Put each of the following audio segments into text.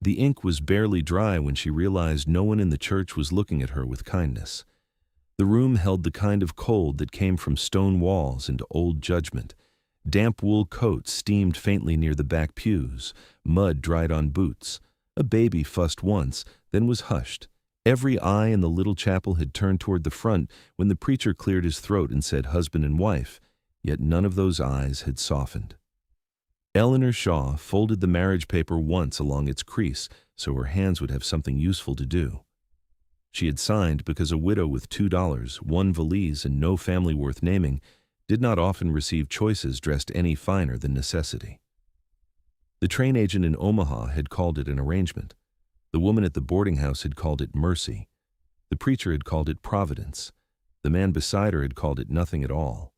The ink was barely dry when she realized no one in the church was looking at her with kindness. The room held the kind of cold that came from stone walls and old judgment. Damp wool coats steamed faintly near the back pews, mud dried on boots. A baby fussed once, then was hushed. Every eye in the little chapel had turned toward the front when the preacher cleared his throat and said husband and wife, yet none of those eyes had softened. Eleanor Shaw folded the marriage paper once along its crease so her hands would have something useful to do. She had signed because a widow with $2, one valise, and no family worth naming did not often receive choices dressed any finer than necessity. The train agent in Omaha had called it an arrangement. The woman at the boarding house had called it mercy. The preacher had called it providence. The man beside her had called it nothing at all.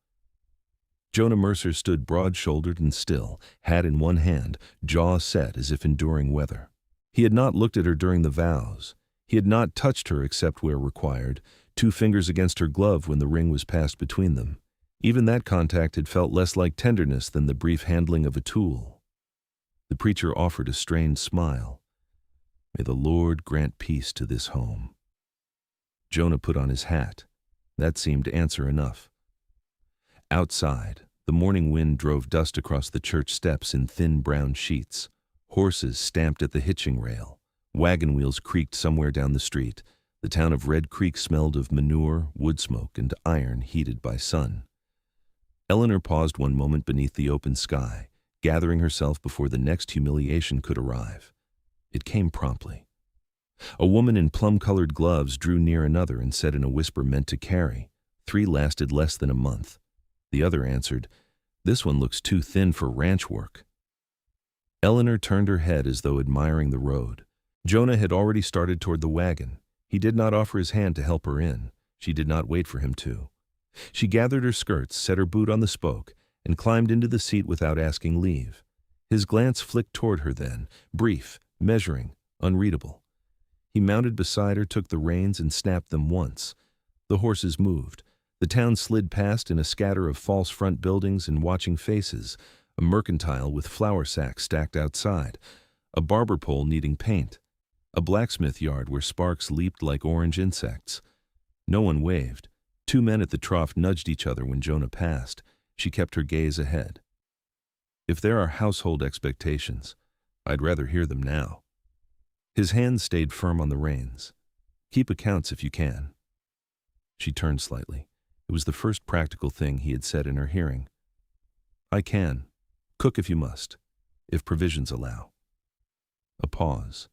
Jonah Mercer stood broad-shouldered and still, hat in one hand, jaw set as if enduring weather. He had not looked at her during the vows. He had not touched her except where required, 2 fingers against her glove when the ring was passed between them. Even that contact had felt less like tenderness than the brief handling of a tool. The preacher offered a strained smile. May the Lord grant peace to this home. Jonah put on his hat. That seemed answer enough. Outside, the morning wind drove dust across the church steps in thin brown sheets. Horses stamped at the hitching rail. Wagon wheels creaked somewhere down the street. The town of Red Creek smelled of manure, wood smoke, and iron heated by sun. Eleanor paused one moment beneath the open sky, gathering herself before the next humiliation could arrive. It came promptly. A woman in plum-colored gloves drew near another and said in a whisper meant to carry. 3 lasted less than a month. The other answered, "This one looks too thin for ranch work." Eleanor turned her head as though admiring the road. Jonah had already started toward the wagon. He did not offer his hand to help her in. She did not wait for him to. She gathered her skirts, set her boot on the spoke, and climbed into the seat without asking leave. His glance flicked toward her then, brief, measuring, unreadable. He mounted beside her, took the reins, and snapped them once. The horses moved. The town slid past in a scatter of false front buildings and watching faces, a mercantile with flour sacks stacked outside, a barber pole needing paint, a blacksmith yard where sparks leaped like orange insects. No one waved. 2 men at the trough nudged each other when Jonah passed. She kept her gaze ahead. If there are household expectations, I'd rather hear them now. His hands stayed firm on the reins. Keep accounts if you can. She turned slightly. It was the first practical thing he had said in her hearing. I can. Cook if you must, if provisions allow. A pause.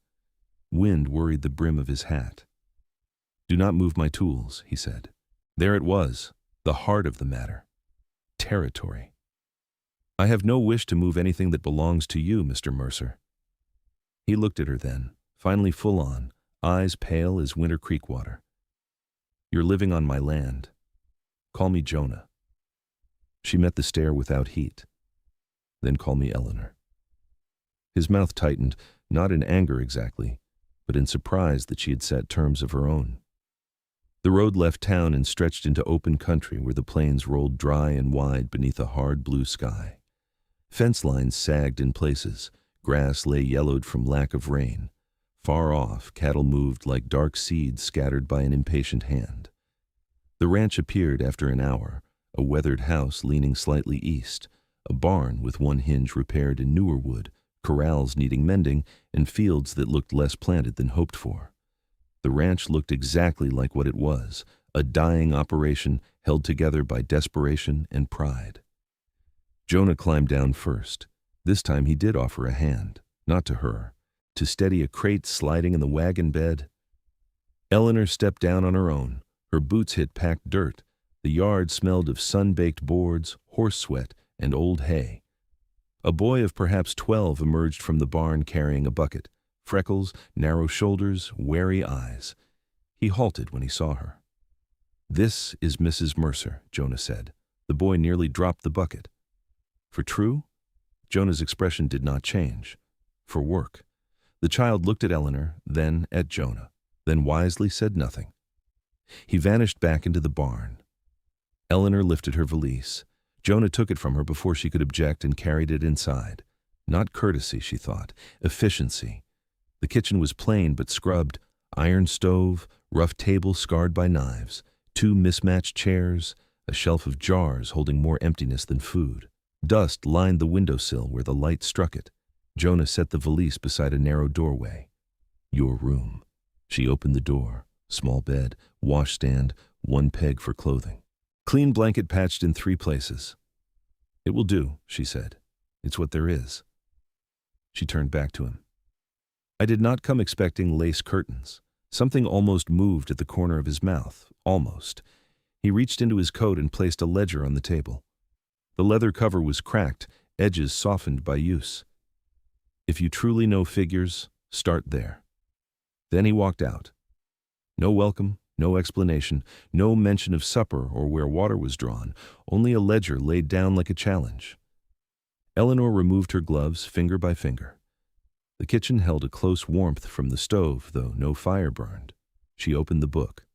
Wind worried the brim of his hat. Do not move my tools, he said. There it was, the heart of the matter. Territory. I have no wish to move anything that belongs to you, Mr. Mercer. He looked at her then, finally full on, eyes pale as winter creek water. You're living on my land. Call me Jonah. She met the stare without heat. Then call me Eleanor. His mouth tightened, not in anger exactly, but in surprise that she had set terms of her own. The road left town and stretched into open country where the plains rolled dry and wide beneath a hard blue sky. Fence lines sagged in places. Grass lay yellowed from lack of rain. Far off, cattle moved like dark seeds scattered by an impatient hand. The ranch appeared after an hour, a weathered house leaning slightly east, a barn with one hinge repaired in newer wood, corrals needing mending, and fields that looked less planted than hoped for. The ranch looked exactly like what it was, a dying operation held together by desperation and pride. Jonah climbed down first. This time he did offer a hand, not to her, to steady a crate sliding in the wagon bed. Eleanor stepped down on her own. Her boots hit packed dirt. The yard smelled of sun-baked boards, horse sweat, and old hay. A boy of perhaps 12 emerged from the barn carrying a bucket. Freckles, narrow shoulders, wary eyes. He halted when he saw her. This is Mrs. Mercer, Jonah said. The boy nearly dropped the bucket. For true? Jonah's expression did not change. For work. The child looked at Eleanor, then at Jonah, then wisely said nothing. He vanished back into the barn. Eleanor lifted her valise. Jonah took it from her before she could object and carried it inside. Not courtesy, she thought. Efficiency. The kitchen was plain but scrubbed: iron stove, rough table scarred by knives, two mismatched chairs, a shelf of jars holding more emptiness than food. Dust lined the windowsill where the light struck it. Jonah set the valise beside a narrow doorway. Your room. She opened the door. Small bed, washstand, one peg for clothing. Clean blanket patched in 3 places. It will do, she said. It's what there is. She turned back to him. I did not come expecting lace curtains. Something almost moved at the corner of his mouth. Almost. He reached into his coat and placed a ledger on the table. The leather cover was cracked, edges softened by use. If you truly know figures, start there. Then he walked out. No welcome, no explanation, no mention of supper or where water was drawn, only a ledger laid down like a challenge. Eleanor removed her gloves finger by finger. The kitchen held a close warmth from the stove, though no fire burned. She opened the book.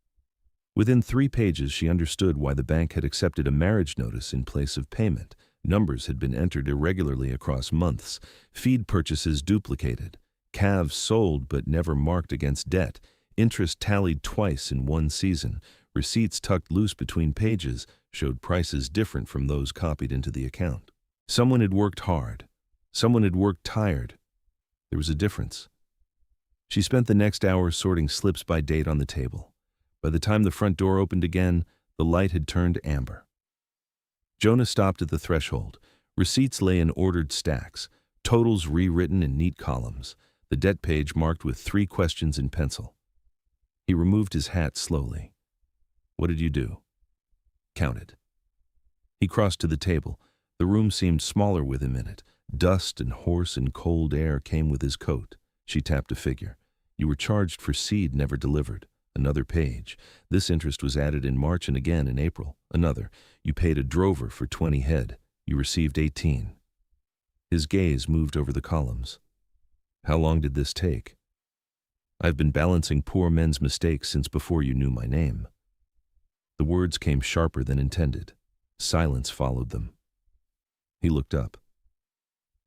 Within 3 pages she understood why the bank had accepted a marriage notice in place of payment. Numbers had been entered irregularly across months, feed purchases duplicated, calves sold but never marked against debt, interest tallied twice in one season, receipts tucked loose between pages showed prices different from those copied into the account. Someone had worked hard. Someone had worked tired. There was a difference. She spent the next hour sorting slips by date on the table. By the time the front door opened again, the light had turned amber. Jonah stopped at the threshold. Receipts lay in ordered stacks, totals rewritten in neat columns, the debt page marked with 3 questions in pencil. He removed his hat slowly. What did you do? Counted. He crossed to the table. The room seemed smaller with him in it. Dust and hoarse and cold air came with his coat. She tapped a figure. You were charged for seed never delivered. Another page. This interest was added in March and again in April. Another. You paid a drover for 20 head. You received 18. His gaze moved over the columns. How long did this take? I've been balancing poor men's mistakes since before you knew my name. The words came sharper than intended. Silence followed them. He looked up.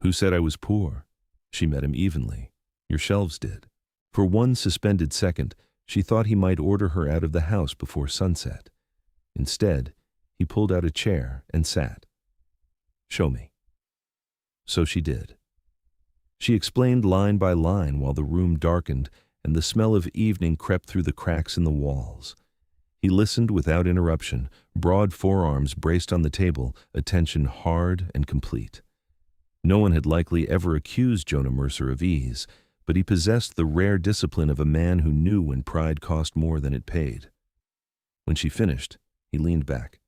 Who said I was poor? She met him evenly. Your shelves did. For one suspended second, she thought he might order her out of the house before sunset. Instead, he pulled out a chair and sat. Show me. So she did. She explained line by line while the room darkened and the smell of evening crept through the cracks in the walls. He listened without interruption, broad forearms braced on the table, attention hard and complete. No one had likely ever accused Jonah Mercer of ease, but he possessed the rare discipline of a man who knew when pride cost more than it paid. When she finished, he leaned back.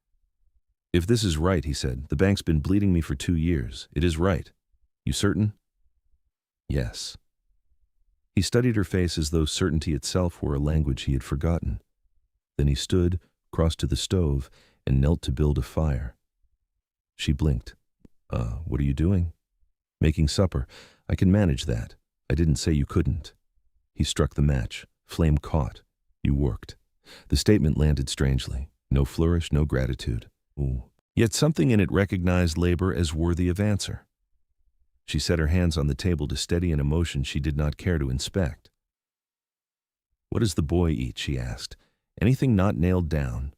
If this is right, he said, the bank's been bleeding me for 2 years. It is right. You certain? Yes. He studied her face as though certainty itself were a language he had forgotten. Then he stood, crossed to the stove, and knelt to build a fire. She blinked. What are you doing? Making supper. I can manage that. I didn't say you couldn't. He struck the match. Flame caught. You worked. The statement landed strangely. No flourish, no gratitude. Ooh. Yet something in it recognized labor as worthy of answer. She set her hands on the table to steady an emotion she did not care to inspect. What does the boy eat? She asked. Anything not nailed down?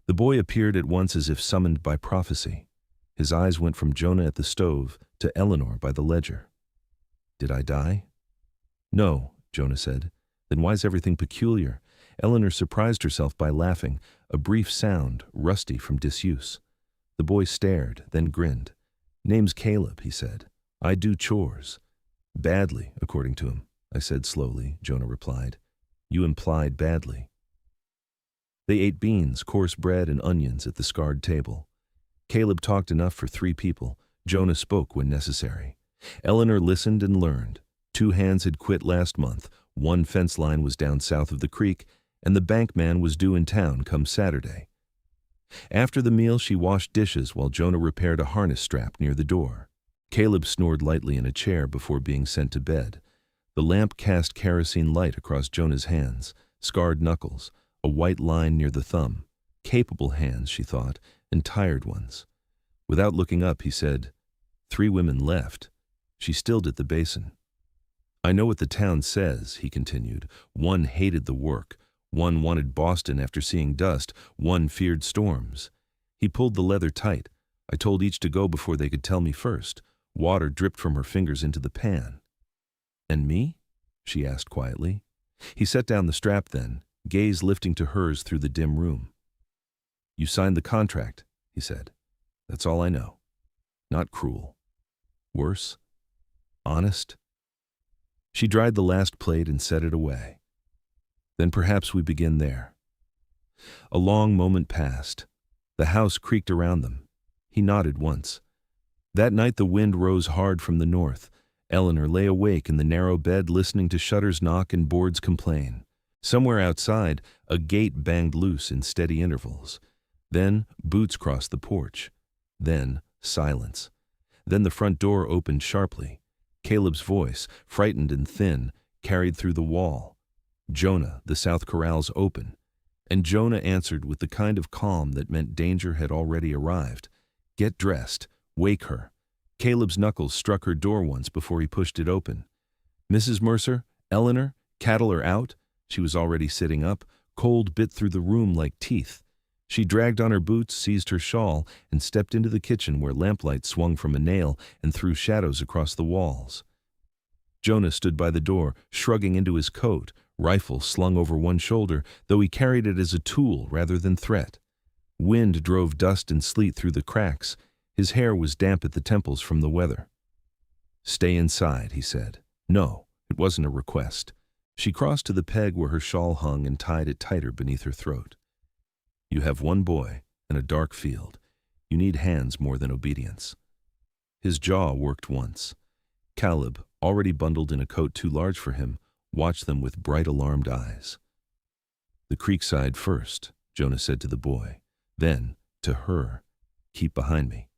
The boy appeared at once as if summoned by prophecy. His eyes went from Jonah at the stove to Eleanor by the ledger. Did I die? No, Jonah said. Then why's everything peculiar? Eleanor surprised herself by laughing, a brief sound, rusty from disuse. The boy stared, then grinned. Name's Caleb, he said. I do chores. Badly, according to him, I said slowly, Jonah replied. You implied badly. They ate beans, coarse bread, and onions at the scarred table. Caleb talked enough for 3 people. Jonah spoke when necessary. Eleanor listened and learned. 2 hands had quit last month. 1 fence line was down south of the creek, and the bank man was due in town come Saturday. After the meal, she washed dishes while Jonah repaired a harness strap near the door. Caleb snored lightly in a chair before being sent to bed. The lamp cast kerosene light across Jonah's hands, scarred knuckles, a white line near the thumb. Capable hands, she thought, and tired ones. Without looking up, he said, 3 women left. She stilled at the basin. I know what the town says, he continued. One hated the work. One wanted Boston after seeing dust. One feared storms. He pulled the leather tight. I told each to go before they could tell me first. Water dripped from her fingers into the pan. And me? She asked quietly. He set down the strap then, gaze lifting to hers through the dim room. You signed the contract, he said. That's all I know. Not cruel. Worse? Honest? She dried the last plate and set it away. Then perhaps we begin there. A long moment passed. The house creaked around them. He nodded once. That night the wind rose hard from the north. Eleanor lay awake in the narrow bed listening to shutters knock and boards complain. Somewhere outside, a gate banged loose in steady intervals. Then boots crossed the porch. Then silence. Then the front door opened sharply. Caleb's voice, frightened and thin, carried through the wall. Jonah, the south corral's open. And Jonah answered with the kind of calm that meant danger had already arrived. Get dressed. Wake her. Caleb's knuckles struck her door once before he pushed it open. Mrs. Mercer, Eleanor, cattle are out. She was already sitting up. Cold bit through the room like teeth. She dragged on her boots, seized her shawl, and stepped into the kitchen where lamplight swung from a nail and threw shadows across the walls. Jonah stood by the door, shrugging into his coat, rifle slung over one shoulder, though he carried it as a tool rather than threat. Wind drove dust and sleet through the cracks. His hair was damp at the temples from the weather. Stay inside, he said. No, it wasn't a request. She crossed to the peg where her shawl hung and tied it tighter beneath her throat. You have one boy and a dark field. You need hands more than obedience. His jaw worked once. Caleb, already bundled in a coat too large for him, watched them with bright, alarmed eyes. The creek side first, Jonah said to the boy. Then, to her, keep behind me.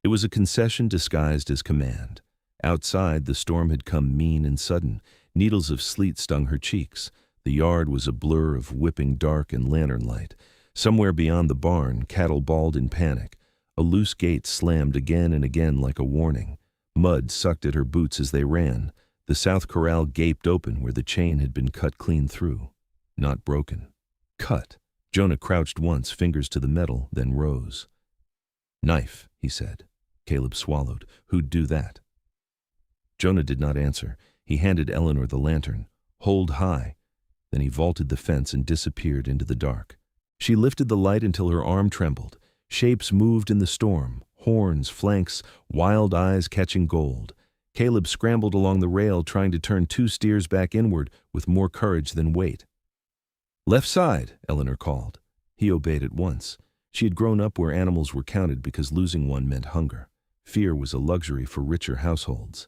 It was a concession disguised as command. Outside, the storm had come mean and sudden. Needles of sleet stung her cheeks. The yard was a blur of whipping dark and lantern light. Somewhere beyond the barn, cattle bawled in panic. A loose gate slammed again and again like a warning. Mud sucked at her boots as they ran. The south corral gaped open where the chain had been cut clean through. Not broken. Cut. Jonah crouched once, fingers to the metal, then rose. Knife, he said. Caleb swallowed. Who'd do that? Jonah did not answer. He handed Eleanor the lantern. Hold high. Then he vaulted the fence and disappeared into the dark. She lifted the light until her arm trembled. Shapes moved in the storm. Horns, flanks, wild eyes catching gold. Caleb scrambled along the rail, trying to turn two steers back inward with more courage than weight. Left side, Eleanor called. He obeyed at once. She had grown up where animals were counted because losing one meant hunger. Fear was a luxury for richer households.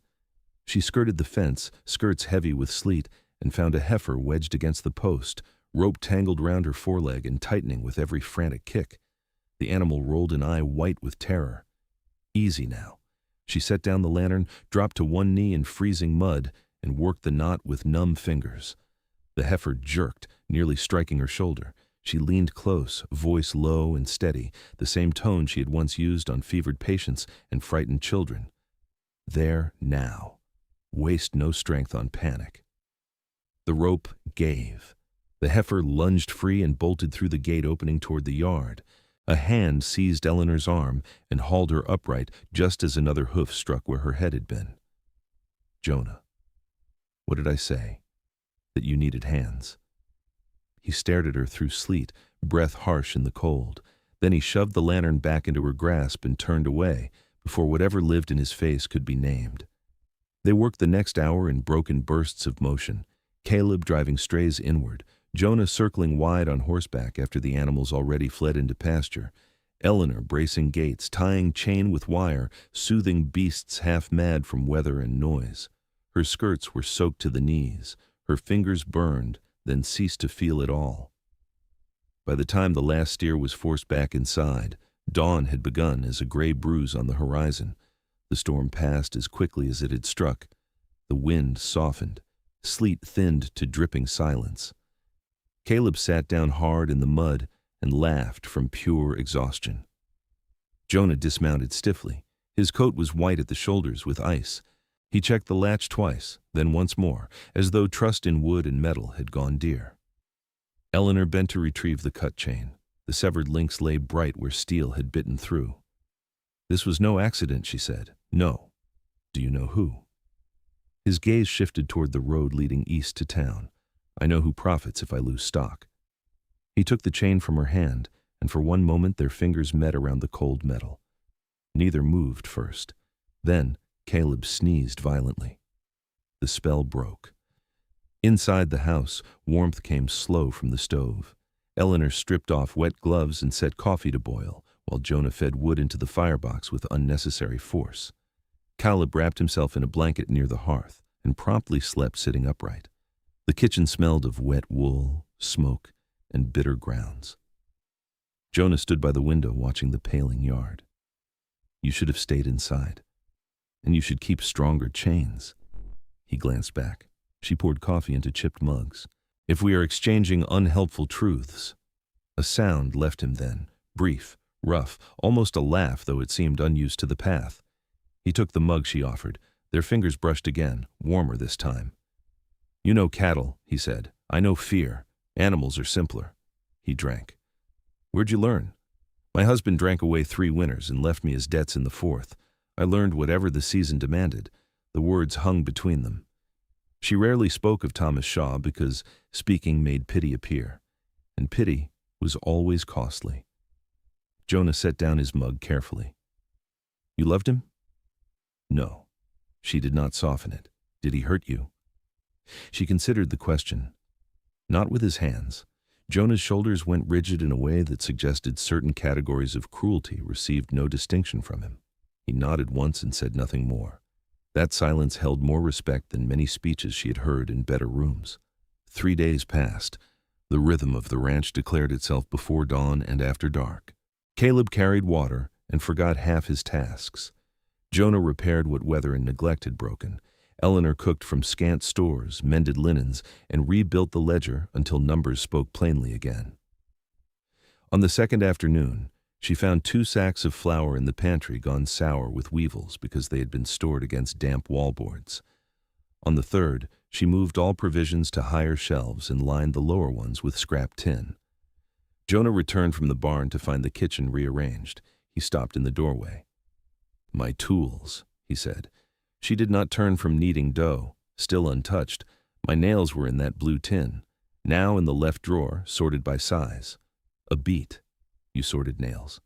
She skirted the fence, skirts heavy with sleet, and found a heifer wedged against the post, rope tangled round her foreleg and tightening with every frantic kick. The animal rolled an eye white with terror. Easy now. She set down the lantern, dropped to one knee in freezing mud, and worked the knot with numb fingers. The heifer jerked, nearly striking her shoulder. She leaned close, voice low and steady, the same tone she had once used on fevered patients and frightened children. There now. Waste no strength on panic. The rope gave. The heifer lunged free and bolted through the gate opening toward the yard. A hand seized Eleanor's arm and hauled her upright just as another hoof struck where her head had been. Jonah. What did I say? That you needed hands. He stared at her through sleet, breath harsh in the cold. Then he shoved the lantern back into her grasp and turned away before whatever lived in his face could be named. They worked the next hour in broken bursts of motion, Caleb driving strays inward, Jonah circling wide on horseback after the animals already fled into pasture, Eleanor bracing gates, tying chain with wire, soothing beasts half mad from weather and noise. Her skirts were soaked to the knees, her fingers burned, then ceased to feel it all. By the time the last steer was forced back inside, dawn had begun as a gray bruise on the horizon. The storm passed as quickly as it had struck. The wind softened. Sleet thinned to dripping silence. Caleb sat down hard in the mud and laughed from pure exhaustion. Jonah dismounted stiffly. His coat was white at the shoulders with ice. He checked the latch twice, then once more, as though trust in wood and metal had gone dear. Eleanor bent to retrieve the cut chain. The severed links lay bright where steel had bitten through. "This was no accident," she said. "No. Do you know who?" His gaze shifted toward the road leading east to town. "I know who profits if I lose stock." He took the chain from her hand, and for one moment their fingers met around the cold metal. Neither moved first. Then Caleb sneezed violently. The spell broke. Inside the house, warmth came slow from the stove. Eleanor stripped off wet gloves and set coffee to boil, while Jonah fed wood into the firebox with unnecessary force. Caleb wrapped himself in a blanket near the hearth and promptly slept sitting upright. The kitchen smelled of wet wool, smoke, and bitter grounds. Jonah stood by the window watching the paling yard. "You should have stayed inside. And you should keep stronger chains." He glanced back. She poured coffee into chipped mugs. "If we are exchanging unhelpful truths." A sound left him then, brief, rough, almost a laugh, though it seemed unused to the path. He took the mug she offered. Their fingers brushed again, warmer this time. "You know cattle," he said. "I know fear. Animals are simpler." He drank. "Where'd you learn?" "My husband drank away 3 winters and left me his debts in the 4th. I learned whatever the season demanded." The words hung between them. She rarely spoke of Thomas Shaw because speaking made pity appear, and pity was always costly. Jonah set down his mug carefully. "You loved him?" "No." She did not soften it. "Did he hurt you?" She considered the question. Not with his hands. Jonah's shoulders went rigid in a way that suggested certain categories of cruelty received no distinction from him. He nodded once and said nothing more. That silence held more respect than many speeches she had heard in better rooms. 3 days passed. The rhythm of the ranch declared itself before dawn and after dark. Caleb carried water and forgot half his tasks. Jonah repaired what weather and neglect had broken. Eleanor cooked from scant stores, mended linens, and rebuilt the ledger until numbers spoke plainly again. On the second afternoon, she found 2 sacks of flour in the pantry gone sour with weevils because they had been stored against damp wallboards. On the third, she moved all provisions to higher shelves and lined the lower ones with scrap tin. Jonah returned from the barn to find the kitchen rearranged. He stopped in the doorway. "My tools," he said. She did not turn from kneading dough, still untouched. "My nails were in that blue tin, now in the left drawer, sorted by size." A beat. "You sorted nails?"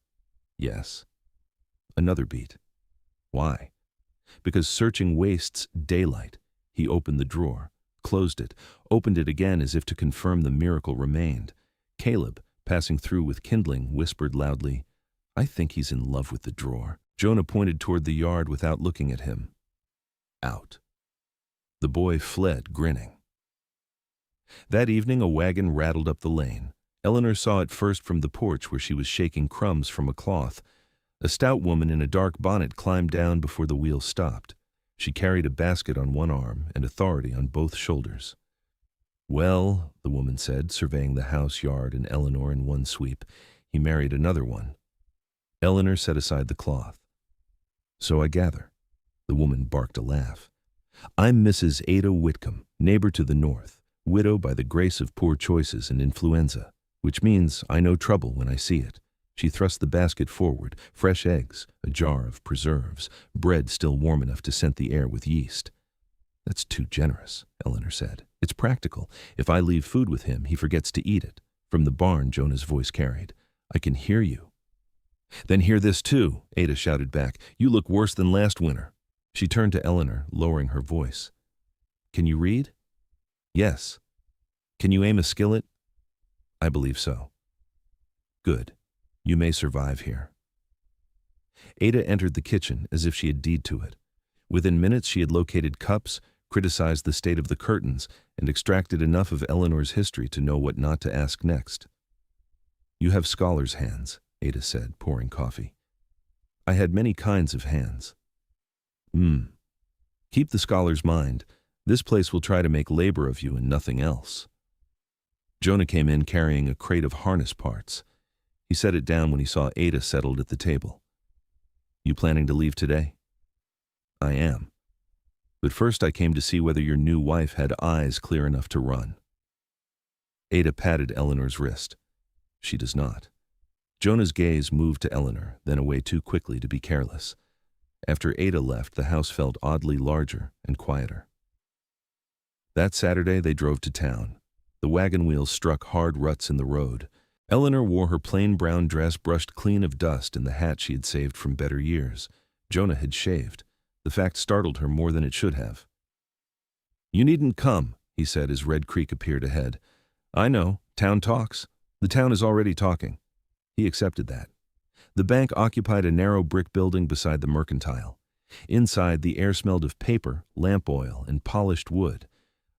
"Yes." Another beat. "Why?" "Because searching wastes daylight." He opened the drawer, closed it, opened it again as if to confirm the miracle remained. Caleb, passing through with kindling, whispered loudly, "I think he's in love with the drawer." Jonah pointed toward the yard without looking at him. "Out." The boy fled, grinning. That evening a wagon rattled up the lane. Eleanor saw it first from the porch where she was shaking crumbs from a cloth. A stout woman in a dark bonnet climbed down before the wheels stopped. She carried a basket on one arm and authority on both shoulders. "Well," the woman said, surveying the house, yard, and Eleanor in one sweep, "he married another one." Eleanor set aside the cloth. "So I gather." The woman barked a laugh. "I'm Mrs. Ada Whitcomb, neighbor to the north, widow by the grace of poor choices and influenza, which means I know trouble when I see it." She thrust the basket forward, fresh eggs, a jar of preserves, bread still warm enough to scent the air with yeast. "That's too generous," Eleanor said. "It's practical. If I leave food with him, he forgets to eat it." From the barn, Jonah's voice carried, "I can hear you." "Then hear this too," Ada shouted back. "You look worse than last winter." She turned to Eleanor, lowering her voice. "Can you read?" "Yes." "Can you aim a skillet?" "I believe so." "Good. You may survive here." Ada entered the kitchen as if she had deed to it. Within minutes she had located cups, criticized the state of the curtains, and extracted enough of Eleanor's history to know what not to ask next. "You have scholar's hands," Ada said, pouring coffee. "I had many kinds of hands." Keep the scholar's mind. This place will try to make labor of you and nothing else." Jonah came in carrying a crate of harness parts. He set it down when he saw Ada settled at the table. "You planning to leave today?" "I am." But first I came to see whether your new wife had eyes clear enough to run." Ada patted Eleanor's wrist. "She does not." Jonah's gaze moved to Eleanor, then away too quickly to be careless. After Ada left, the house felt oddly larger and quieter. That Saturday they drove to town. The wagon wheels struck hard ruts in the road. Eleanor wore her plain brown dress brushed clean of dust and the hat she had saved from better years. Jonah had shaved. The fact startled her more than it should have. "You needn't come," he said as Red Creek appeared ahead. "I know, town talks. The town is already talking." He accepted that. The bank occupied a narrow brick building beside the mercantile. Inside, the air smelled of paper, lamp oil, and polished wood.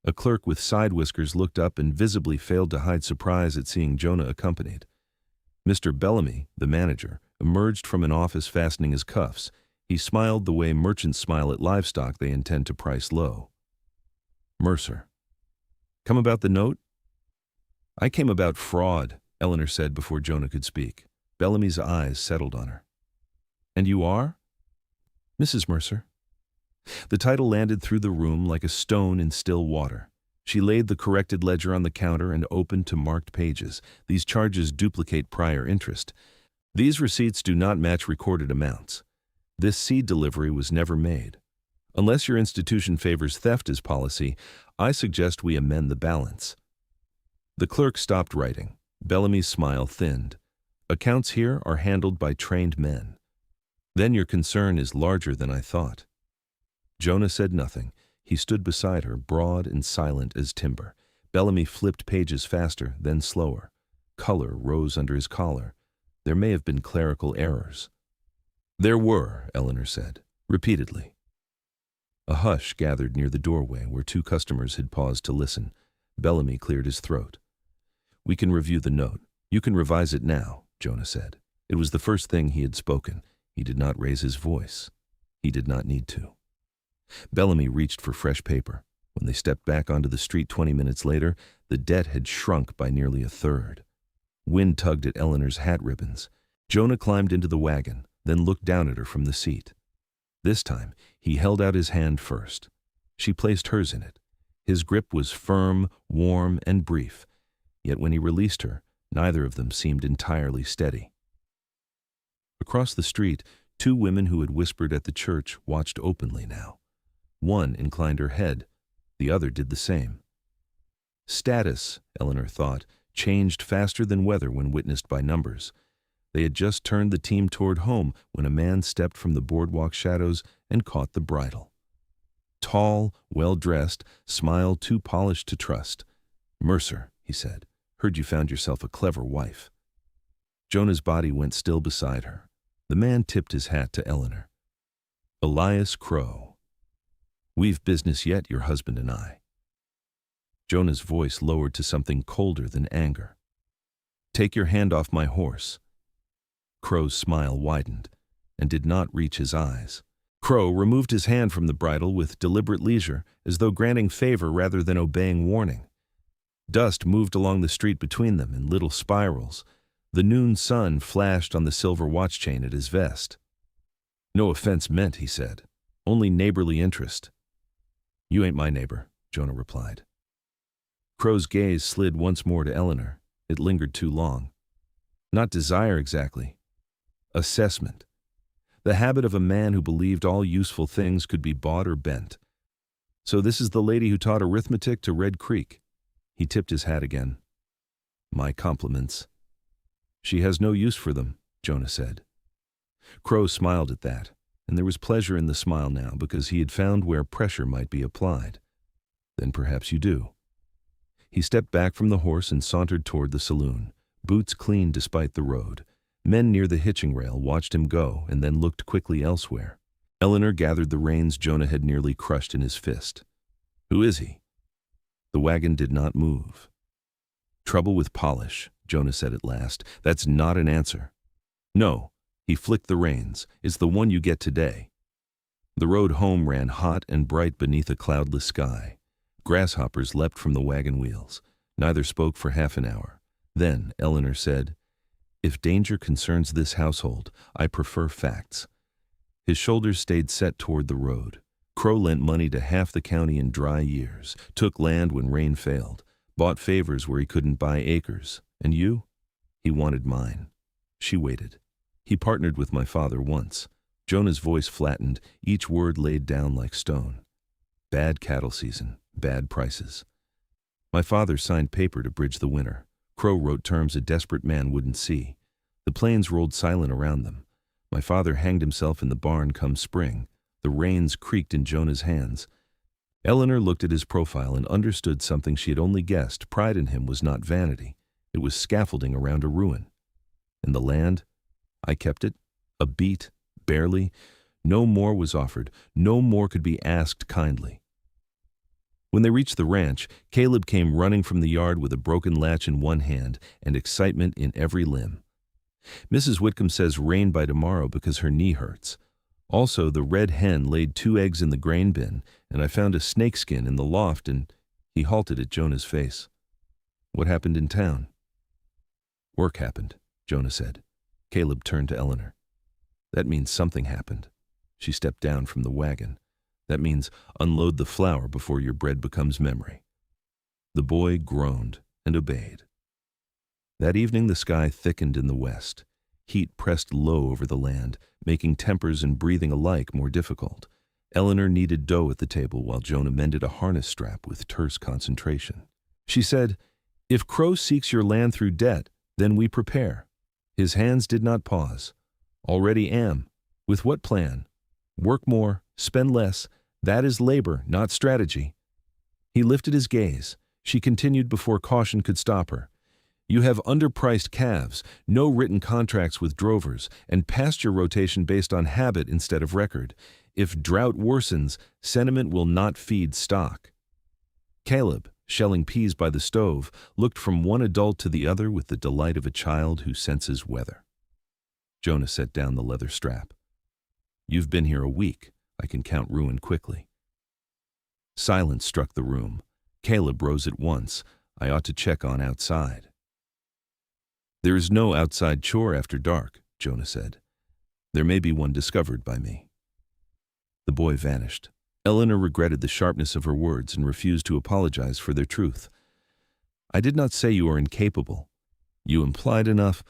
A clerk with side whiskers looked up and visibly failed to hide surprise at seeing Jonah accompanied. Mr. Bellamy, the manager, emerged from an office fastening his cuffs. He smiled the way merchants smile at livestock they intend to price low. "Mercer. Come about the note?" "I came about fraud," Eleanor said before Jonah could speak. Bellamy's eyes settled on her. "And you are?" "Mrs. Mercer." The title landed through the room like a stone in still water. She laid the corrected ledger on the counter and opened to marked pages. "These charges duplicate prior interest. These receipts do not match recorded amounts. This seed delivery was never made. Unless your institution favors theft as policy, I suggest we amend the balance." The clerk stopped writing. Bellamy's smile thinned. "Accounts here are handled by trained men." "Then your concern is larger than I thought." Jonah said nothing. He stood beside her, broad and silent as timber. Bellamy flipped pages faster, then slower. Color rose under his collar. There may have been clerical errors. "There were," Eleanor said, repeatedly. A hush gathered near the doorway where two customers had paused to listen. Bellamy cleared his throat. "We can review the note. You can revise it now," Jonah said. It was the first thing he had spoken. He did not raise his voice. He did not need to. Bellamy reached for fresh paper. When they stepped back onto the street 20 minutes later, the debt had shrunk by nearly a third. Wind tugged at Eleanor's hat ribbons. Jonah climbed into the wagon, then looked down at her from the seat. This time, he held out his hand first. She placed hers in it. His grip was firm, warm, and brief. Yet when he released her, neither of them seemed entirely steady. Across the street, two women who had whispered at the church watched openly now. One inclined her head. The other did the same. Status, Eleanor thought, changed faster than weather when witnessed by numbers. They had just turned the team toward home when a man stepped from the boardwalk shadows and caught the bridle. Tall, well-dressed, smile too polished to trust. "Mercer," he said, "heard you found yourself a clever wife." Jonah's body went still beside her. The man tipped his hat to Eleanor. "Elias Crow. We've business yet, your husband and I." Jonah's voice lowered to something colder than anger. "Take your hand off my horse." Crow's smile widened and did not reach his eyes. Crow removed his hand from the bridle with deliberate leisure, as though granting favor rather than obeying warning. Dust moved along the street between them in little spirals. The noon sun flashed on the silver watch chain at his vest. "No offense meant," he said. "Only neighborly interest." "You ain't my neighbor," Jonah replied. Crow's gaze slid once more to Eleanor. It lingered too long. Not desire exactly. Assessment. The habit of a man who believed all useful things could be bought or bent. "So this is the lady who taught arithmetic to Red Creek." He tipped his hat again. "My compliments." "She has no use for them," Jonah said. Crow smiled at that, and there was pleasure in the smile now because he had found where pressure might be applied. "Then perhaps you do." He stepped back from the horse and sauntered toward the saloon, boots clean despite the road. Men near the hitching rail watched him go and then looked quickly elsewhere. Eleanor gathered the reins Jonah had nearly crushed in his fist. "Who is he?" The wagon did not move. "Trouble with polish," Jonah said at last. "That's not an answer." "No." He flicked the reins. "It's the one you get today." The road home ran hot and bright beneath a cloudless sky. Grasshoppers leapt from the wagon wheels. Neither spoke for half an hour. Then Eleanor said, "If danger concerns this household, I prefer facts." His shoulders stayed set toward the road. Crow lent money to half the county in dry years, took land when rain failed, bought favors where he couldn't buy acres. And you? He wanted mine. She waited. He partnered with my father once. Jonah's voice flattened, each word laid down like stone. Bad cattle season, bad prices. My father signed paper to bridge the winter. Crow wrote terms a desperate man wouldn't see. The plains rolled silent around them. My father hanged himself in the barn come spring. The reins creaked in Jonah's hands. Eleanor looked at his profile and understood something she had only guessed. Pride in him was not vanity. It was scaffolding around a ruin. And the land? I kept it. A beat, barely. No more was offered. No more could be asked kindly. When they reached the ranch, Caleb came running from the yard with a broken latch in one hand and excitement in every limb. Mrs. Whitcomb says rain by tomorrow because her knee hurts. Also, the red hen laid 2 eggs in the grain bin, and I found a snakeskin in the loft, and he halted at Jonah's face. What happened in town? Work happened, Jonah said. Caleb turned to Eleanor. That means something happened. She stepped down from the wagon. That means unload the flour before your bread becomes memory. The boy groaned and obeyed. That evening the sky thickened in the west. Heat pressed low over the land, making tempers and breathing alike more difficult. Eleanor kneaded dough at the table while Jonah mended a harness strap with terse concentration. She said, "If Crow seeks your land through debt, then we prepare." His hands did not pause. Already am. With what plan? Work more, spend less. That is labor, not strategy. He lifted his gaze. She continued before caution could stop her. You have underpriced calves, no written contracts with drovers, and pasture rotation based on habit instead of record. If drought worsens, sentiment will not feed stock. Caleb, shelling peas by the stove, looked from one adult to the other with the delight of a child who senses weather. Jonah set down the leather strap. You've been here a week. I can count ruin quickly. Silence struck the room. Caleb rose at once. I ought to check on outside. There is no outside chore after dark, Jonah said. There may be one discovered by me. The boy vanished. Eleanor regretted the sharpness of her words and refused to apologize for their truth. I did not say you are incapable. You implied enough.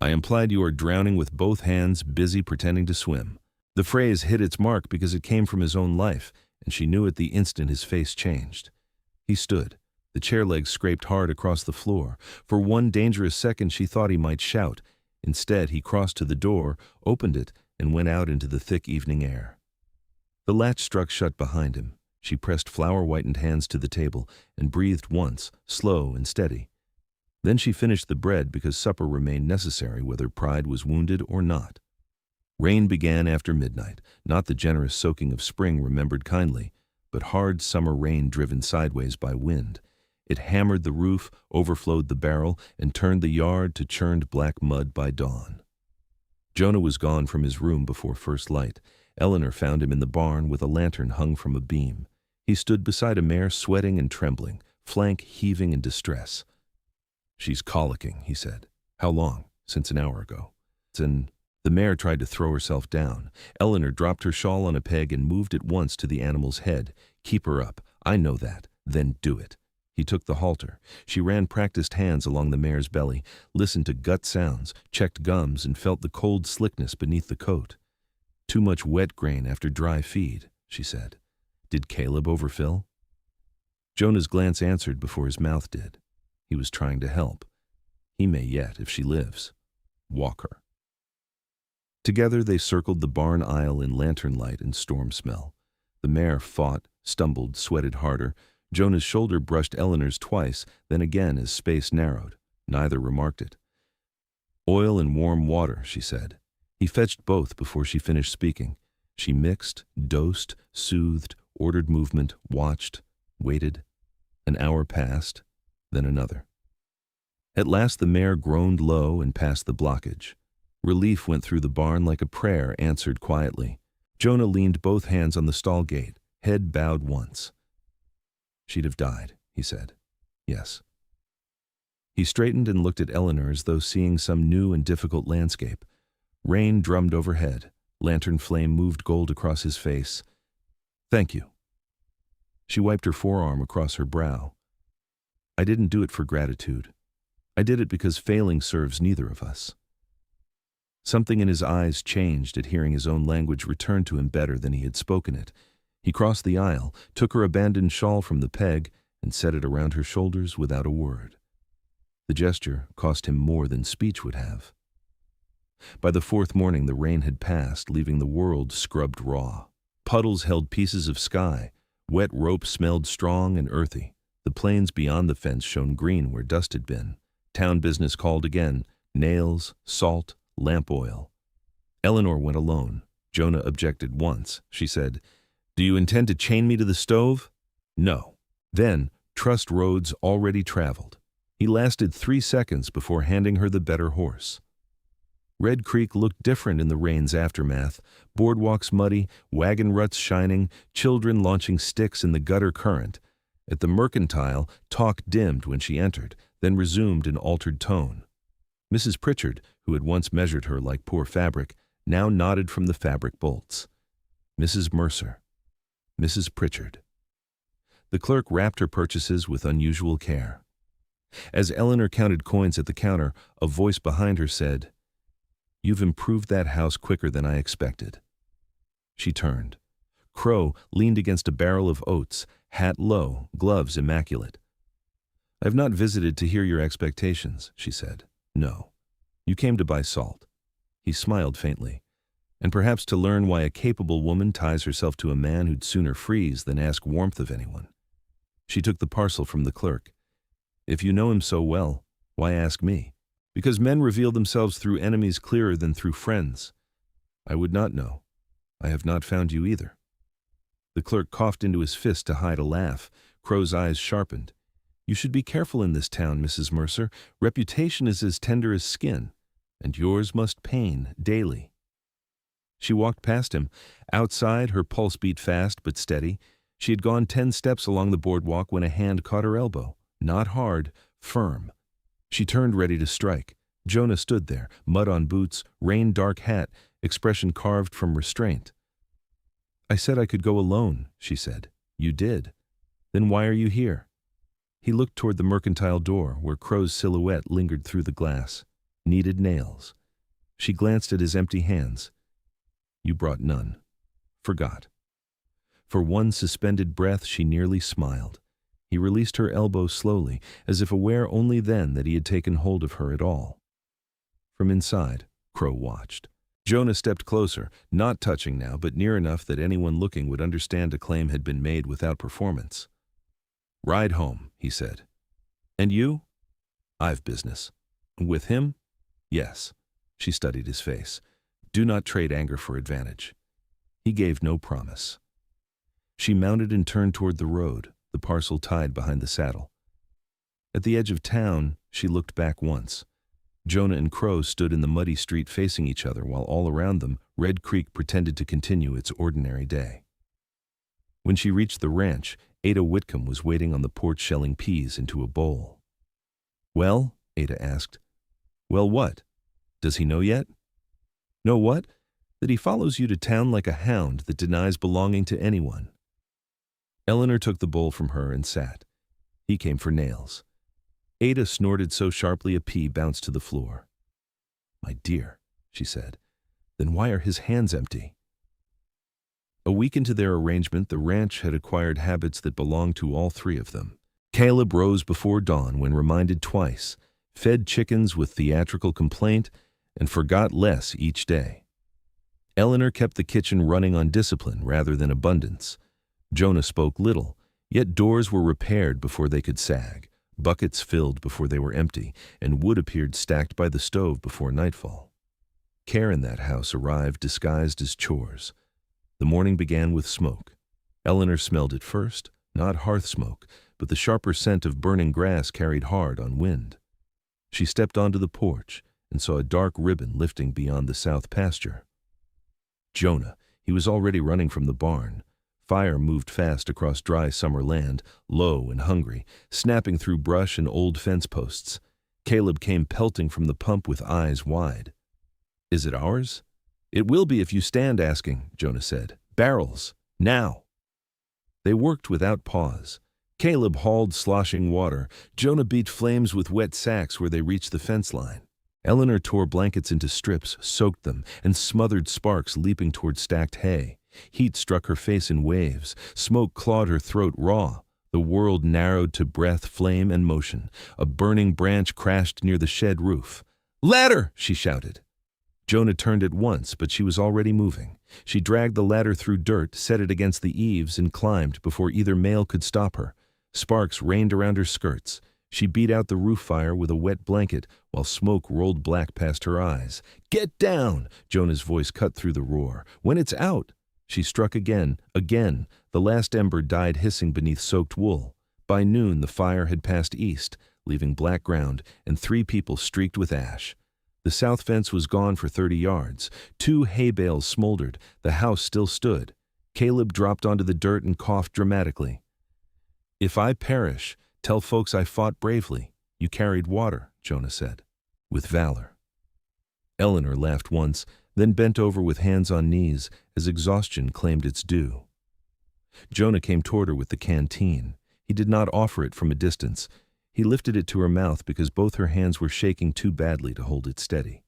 I implied you are drowning with both hands, busy pretending to swim. The phrase hit its mark because it came from his own life, and she knew at the instant his face changed. He stood. The chair legs scraped hard across the floor. For one dangerous second she thought he might shout. Instead, he crossed to the door, opened it, and went out into the thick evening air. The latch struck shut behind him. She pressed flour-whitened hands to the table and breathed once, slow and steady. Then she finished the bread because supper remained necessary whether pride was wounded or not. Rain began after midnight, not the generous soaking of spring remembered kindly, but hard summer rain driven sideways by wind. It hammered the roof, overflowed the barrel, and turned the yard to churned black mud by dawn. Jonah was gone from his room before first light. Eleanor found him in the barn with a lantern hung from a beam. He stood beside a mare sweating and trembling, flank heaving in distress. She's colicking, he said. How long? Since an hour ago. The mare tried to throw herself down. Eleanor dropped her shawl on a peg and moved at once to the animal's head. Keep her up. I know that. Then do it. He took the halter. She ran practiced hands along the mare's belly, listened to gut sounds, checked gums, and felt the cold slickness beneath the coat. Too much wet grain after dry feed, she said. Did Caleb overfill? Jonah's glance answered before his mouth did. He was trying to help. He may yet, if she lives. Walk her. Together they circled the barn aisle in lantern light and storm smell. The mare fought, stumbled, sweated harder. Jonah's shoulder brushed Eleanor's twice, then again as space narrowed. Neither remarked it. Oil and warm water, she said. He fetched both before she finished speaking. She mixed, dosed, soothed, ordered movement, watched, waited. An hour passed, then another. At last the mare groaned low and passed the blockage. Relief went through the barn like a prayer answered quietly. Jonah leaned both hands on the stall gate, head bowed once. She'd have died, he said. Yes. He straightened and looked at Eleanor as though seeing some new and difficult landscape. Rain drummed overhead. Lantern flame moved gold across his face. Thank you. She wiped her forearm across her brow. I didn't do it for gratitude. I did it because failing serves neither of us. Something in his eyes changed at hearing his own language return to him better than he had spoken it. He crossed the aisle, took her abandoned shawl from the peg, and set it around her shoulders without a word. The gesture cost him more than speech would have. By the fourth morning, the rain had passed, leaving the world scrubbed raw. Puddles held pieces of sky. Wet rope smelled strong and earthy. The plains beyond the fence shone green where dust had been. Town business called again. Nails, salt, lamp oil. Eleanor went alone. Jonah objected once. She said, "Do you intend to chain me to the stove?" "No." Then, trust roads already traveled. He lasted 3 seconds before handing her the better horse. Red Creek looked different in the rain's aftermath. Boardwalks muddy, wagon ruts shining, children launching sticks in the gutter current. At the Mercantile, talk dimmed when she entered, then resumed in altered tone. Mrs. Pritchard, who had once measured her like poor fabric, now nodded from the fabric bolts. Mrs. Mercer. Mrs. Pritchard. The clerk wrapped her purchases with unusual care. As Eleanor counted coins at the counter, a voice behind her said, "You've improved that house quicker than I expected." She turned. Crow leaned against a barrel of oats, hat low, gloves immaculate. "I've not visited to hear your expectations," she said. "No. You came to buy salt." He smiled faintly. "And perhaps to learn why a capable woman ties herself to a man who'd sooner freeze than ask warmth of anyone." She took the parcel from the clerk. "If you know him so well, why ask me?" "Because men reveal themselves through enemies clearer than through friends." "I would not know. I have not found you either." The clerk coughed into his fist to hide a laugh. Crow's eyes sharpened. "You should be careful in this town, Mrs. Mercer. Reputation is as tender as skin, and yours must pain daily." She walked past him. Outside, her pulse beat fast but steady. She had gone 10 steps along the boardwalk when a hand caught her elbow. Not hard, firm. She turned ready to strike. Jonah stood there, mud on boots, rain-dark hat, expression carved from restraint. "I said I could go alone," she said. "You did. Then why are you here?" He looked toward the Mercantile door, where Crow's silhouette lingered through the glass. Needed nails. She glanced at his empty hands. "You brought none." Forgot. For one suspended breath, she nearly smiled. He released her elbow slowly, as if aware only then that he had taken hold of her at all. From inside, Crow watched. Jonah stepped closer, not touching now, but near enough that anyone looking would understand a claim had been made without performance. "Ride home," he said. "And you?" "I've business." "With him?" "Yes." She studied his face. "Do not trade anger for advantage." He gave no promise. She mounted and turned toward the road, the parcel tied behind the saddle. At the edge of town, she looked back once. Jonah and Crow stood in the muddy street facing each other, while all around them, Red Creek pretended to continue its ordinary day. When she reached the ranch, Ada Whitcomb was waiting on the porch shelling peas into a bowl. "Well?" Ada asked. "Well, what? Does he know yet?" "Know what? That he follows you to town like a hound that denies belonging to anyone." Eleanor took the bowl from her and sat. He came for nails. Ada snorted so sharply a pea bounced to the floor. "My dear," she said, "then why are his hands empty?" A week into their arrangement, the ranch had acquired habits that belonged to all three of them. Caleb rose before dawn when reminded twice, fed chickens with theatrical complaint, and forgot less each day. Eleanor kept the kitchen running on discipline rather than abundance. Jonah spoke little, yet doors were repaired before they could sag, buckets filled before they were empty, and wood appeared stacked by the stove before nightfall. Care in that house arrived disguised as chores. The morning began with smoke. Eleanor smelled it first, not hearth smoke, but the sharper scent of burning grass carried hard on wind. She stepped onto the porch and saw a dark ribbon lifting beyond the south pasture. Jonah, he was already running from the barn. Fire moved fast across dry summer land, low and hungry, snapping through brush and old fence posts. Caleb came pelting from the pump with eyes wide. "Is it ours?" "It will be if you stand asking," Jonah said. "Barrels. Now." They worked without pause. Caleb hauled sloshing water. Jonah beat flames with wet sacks where they reached the fence line. Eleanor tore blankets into strips, soaked them, and smothered sparks leaping toward stacked hay. Heat struck her face in waves. Smoke clawed her throat raw. The world narrowed to breath, flame, and motion. A burning branch crashed near the shed roof. "Ladder!" she shouted. Jonah turned at once, but she was already moving. She dragged the ladder through dirt, set it against the eaves, and climbed before either male could stop her. Sparks rained around her skirts. She beat out the roof fire with a wet blanket, while smoke rolled black past her eyes. "Get down!" Jonah's voice cut through the roar. "When it's out!" She struck again. The last ember died hissing beneath soaked wool. By noon, the fire had passed east, leaving black ground, and 3 people streaked with ash. The south fence was gone for 30 yards. 2 hay bales smoldered. The house still stood. Caleb dropped onto the dirt and coughed dramatically. "If I perish, tell folks I fought bravely. You carried water," Jonah said, with valor. Eleanor laughed once, then bent over with hands on knees as exhaustion claimed its due. Jonah came toward her with the canteen. He did not offer it from a distance. He lifted it to her mouth because both her hands were shaking too badly to hold it steady.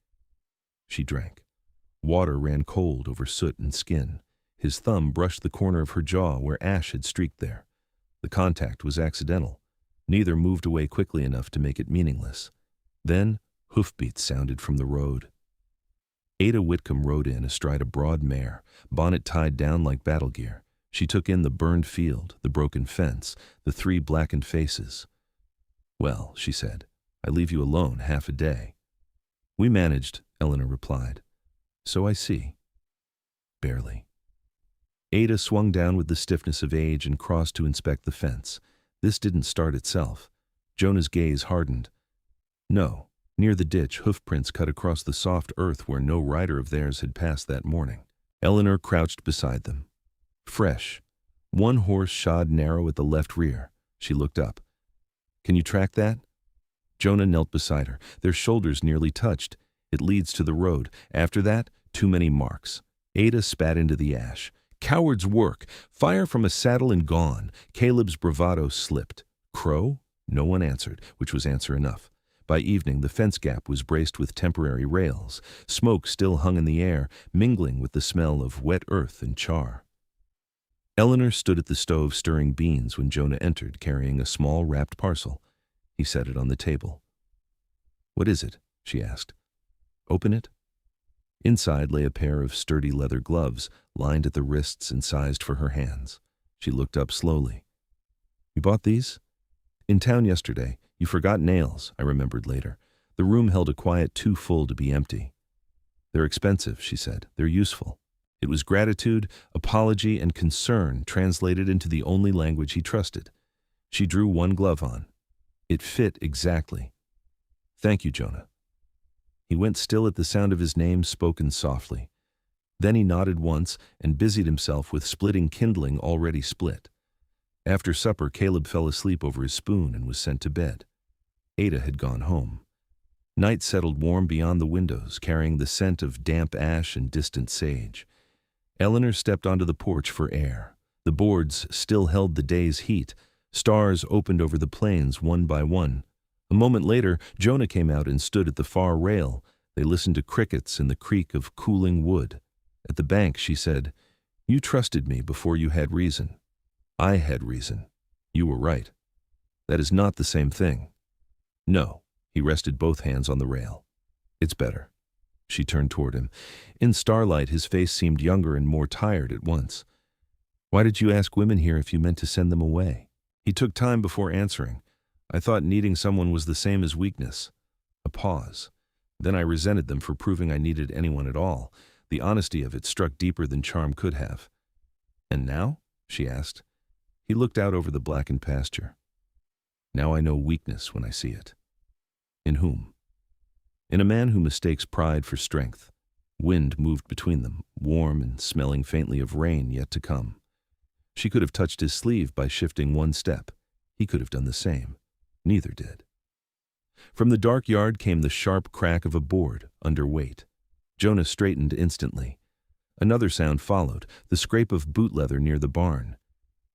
She drank. Water ran cold over soot and skin. His thumb brushed the corner of her jaw where ash had streaked there. The contact was accidental. Neither moved away quickly enough to make it meaningless. Then hoofbeats sounded from the road. Ada Whitcomb rode in astride a broad mare, bonnet tied down like battle gear. She took in the burned field, the broken fence, the 3 blackened faces. "Well," she said, "I leave you alone half a day." "We managed," Eleanor replied. "So I see." Barely. Ada swung down with the stiffness of age and crossed to inspect the fence. This didn't start itself. Jonah's gaze hardened. No. Near the ditch, hoofprints cut across the soft earth where no rider of theirs had passed that morning. Eleanor crouched beside them. Fresh. 1 horse shod narrow at the left rear. She looked up. "Can you track that?" Jonah knelt beside her. Their shoulders nearly touched. "It leads to the road. After that, too many marks." Ada spat into the ash. "Coward's work. Fire from a saddle and gone." Caleb's bravado slipped. "Crow?" No one answered, which was answer enough. By evening, the fence gap was braced with temporary rails. Smoke still hung in the air, mingling with the smell of wet earth and char. Eleanor stood at the stove stirring beans when Jonah entered, carrying a small wrapped parcel. He set it on the table. "What is it?" she asked. "Open it." Inside lay a pair of sturdy leather gloves, lined at the wrists and sized for her hands. She looked up slowly. "You bought these?" "In town yesterday. You forgot nails," I remembered later. The room held a quiet too full to be empty. "They're expensive," she said. "They're useful." It was gratitude, apology, and concern translated into the only language he trusted. She drew 1 glove on. It fit exactly. "Thank you, Jonah." He went still at the sound of his name spoken softly. Then he nodded once and busied himself with splitting kindling already split. After supper, Caleb fell asleep over his spoon and was sent to bed. Ada had gone home. Night settled warm beyond the windows, carrying the scent of damp ash and distant sage. Eleanor stepped onto the porch for air. The boards still held the day's heat. Stars opened over the plains one by one. A moment later, Jonah came out and stood at the far rail. They listened to crickets and the creak of cooling wood. At the bank, she said, "You trusted me before you had reason. I had reason. You were right. That is not the same thing." "No." He rested both hands on the rail. "It's better." She turned toward him. In starlight, his face seemed younger and more tired at once. "Why did you ask women here if you meant to send them away?" He took time before answering. "I thought needing someone was the same as weakness." A pause. Then I resented them for proving I needed anyone at all. The honesty of it struck deeper than charm could have. "And now?" she asked. He looked out over the blackened pasture. "Now I know weakness when I see it." "In whom?" "In a man who mistakes pride for strength." Wind moved between them, warm and smelling faintly of rain yet to come. She could have touched his sleeve by shifting 1 step. He could have done the same. Neither did. From the dark yard came the sharp crack of a board, under weight. Jonah straightened instantly. Another sound followed, the scrape of boot leather near the barn.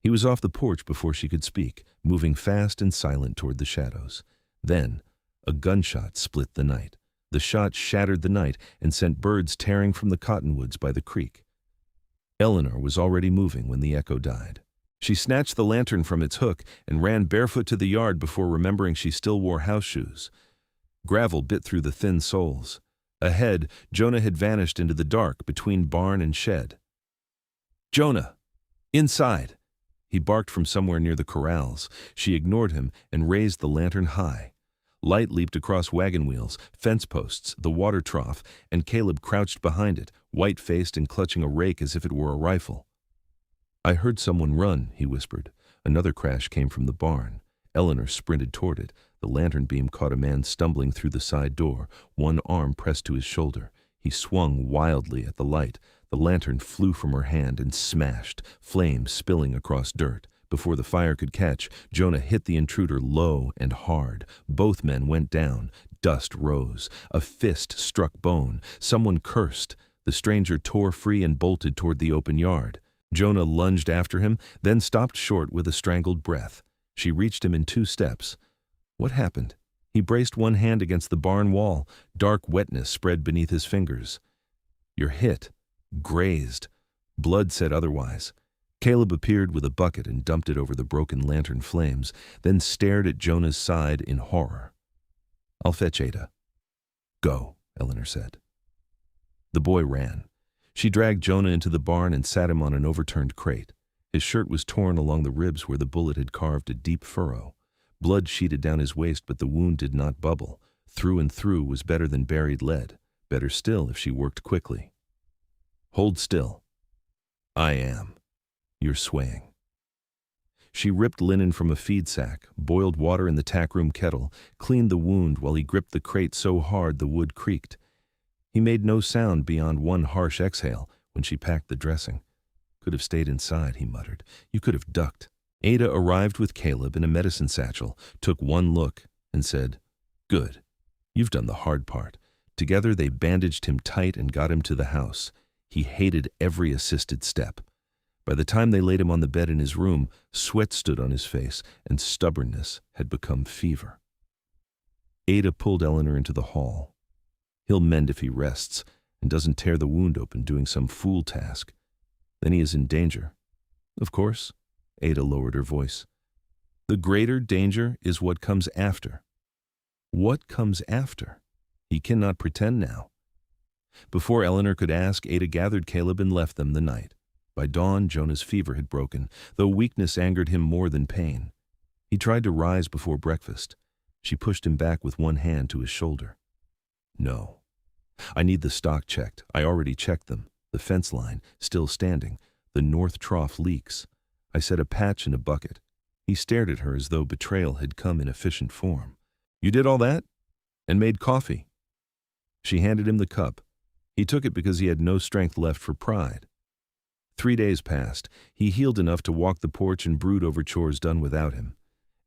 He was off the porch before she could speak, moving fast and silent toward the shadows. Then, a gunshot split the night. The shot shattered the night and sent birds tearing from the cottonwoods by the creek. Eleanor was already moving when the echo died. She snatched the lantern from its hook and ran barefoot to the yard before remembering she still wore house shoes. Gravel bit through the thin soles. Ahead, Jonah had vanished into the dark between barn and shed. "Jonah! Inside!" He barked from somewhere near the corrals. She ignored him and raised the lantern high. Light leaped across wagon wheels, fence posts, the water trough, and Caleb crouched behind it, white-faced and clutching a rake as if it were a rifle. "I heard someone run," he whispered. Another crash came from the barn. Eleanor sprinted toward it. The lantern beam caught a man stumbling through the side door, one arm pressed to his shoulder. He swung wildly at the light. The lantern flew from her hand and smashed, flames spilling across dirt. Before the fire could catch, Jonah hit the intruder low and hard. Both men went down. Dust rose. A fist struck bone. Someone cursed. The stranger tore free and bolted toward the open yard. Jonah lunged after him, then stopped short with a strangled breath. She reached him in 2 steps. What happened? He braced one hand against the barn wall. Dark wetness spread beneath his fingers. "You're hit. Grazed." Blood said otherwise. Caleb appeared with a bucket and dumped it over the broken lantern flames, then stared at Jonah's side in horror. "I'll fetch Ada." "Go," Eleanor said. The boy ran. She dragged Jonah into the barn and sat him on an overturned crate. His shirt was torn along the ribs where the bullet had carved a deep furrow. Blood sheeted down his waist, but the wound did not bubble. Through and through was better than buried lead. Better still if she worked quickly. "Hold still." "I am. You're swaying." She ripped linen from a feed sack, boiled water in the tackroom kettle, cleaned the wound while he gripped the crate so hard the wood creaked. He made no sound beyond one harsh exhale when she packed the dressing. "Could have stayed inside," he muttered. "You could have ducked." Ada arrived with Caleb in a medicine satchel, took one look, and said, "Good. You've done the hard part." Together they bandaged him tight and got him to the house. He hated every assisted step. By the time they laid him on the bed in his room, sweat stood on his face, and stubbornness had become fever. Ada pulled Eleanor into the hall. "He'll mend if he rests, and doesn't tear the wound open doing some fool task. Then he is in danger." "Of course." Ada lowered her voice. "The greater danger is what comes after." "What comes after?" He cannot pretend now. Before Eleanor could ask, Ada gathered Caleb and left them the night. By dawn, Jonah's fever had broken, though weakness angered him more than pain. He tried to rise before breakfast. She pushed him back with one hand to his shoulder. "No. I need the stock checked. I already checked them. The fence line, still standing. The north trough leaks. I set a patch in a bucket." He stared at her as though betrayal had come in efficient form. "You did all that? And made coffee?" She handed him the cup. He took it because he had no strength left for pride. 3 days passed. He healed enough to walk the porch and brood over chores done without him.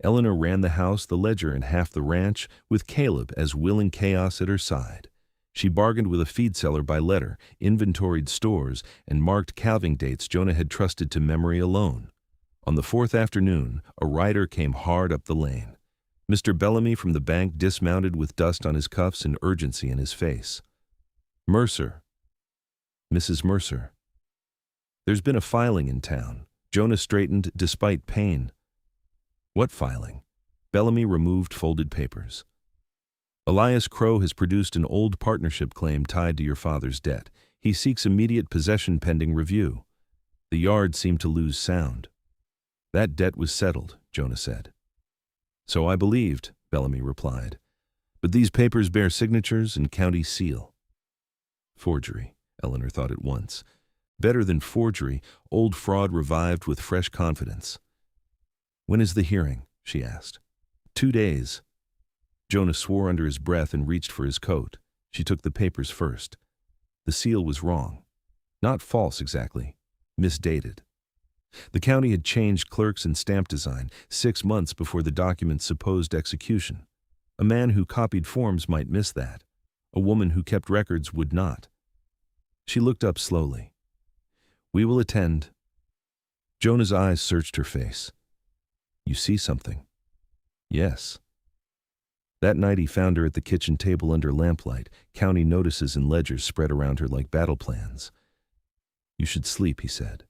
Eleanor ran the house, the ledger, and half the ranch, with Caleb as willing chaos at her side. She bargained with a feed seller by letter, inventoried stores, and marked calving dates Jonah had trusted to memory alone. On the 4th afternoon, a rider came hard up the lane. Mr. Bellamy from the bank dismounted with dust on his cuffs and urgency in his face. "Mercer." "Mrs. Mercer." "There's been a filing in town." Jonah straightened despite pain. "What filing?" Bellamy removed folded papers. "Elias Crow has produced an old partnership claim tied to your father's debt. He seeks immediate possession pending review." The yard seemed to lose sound. "That debt was settled," Jonah said. "So I believed," Bellamy replied. "But these papers bear signatures and county seal." Forgery, Eleanor thought at once. Better than forgery, old fraud revived with fresh confidence. "When is the hearing?" she asked. 2 days. Jonah swore under his breath and reached for his coat. She took the papers first. The seal was wrong. Not false exactly. Misdated. The county had changed clerks and stamp design 6 months before the document's supposed execution. A man who copied forms might miss that. A woman who kept records would not. She looked up slowly. "We will attend." Jonah's eyes searched her face. You see something? Yes. That night he found her at the kitchen table under lamplight, county notices and ledgers spread around her like battle plans. You should sleep, he said.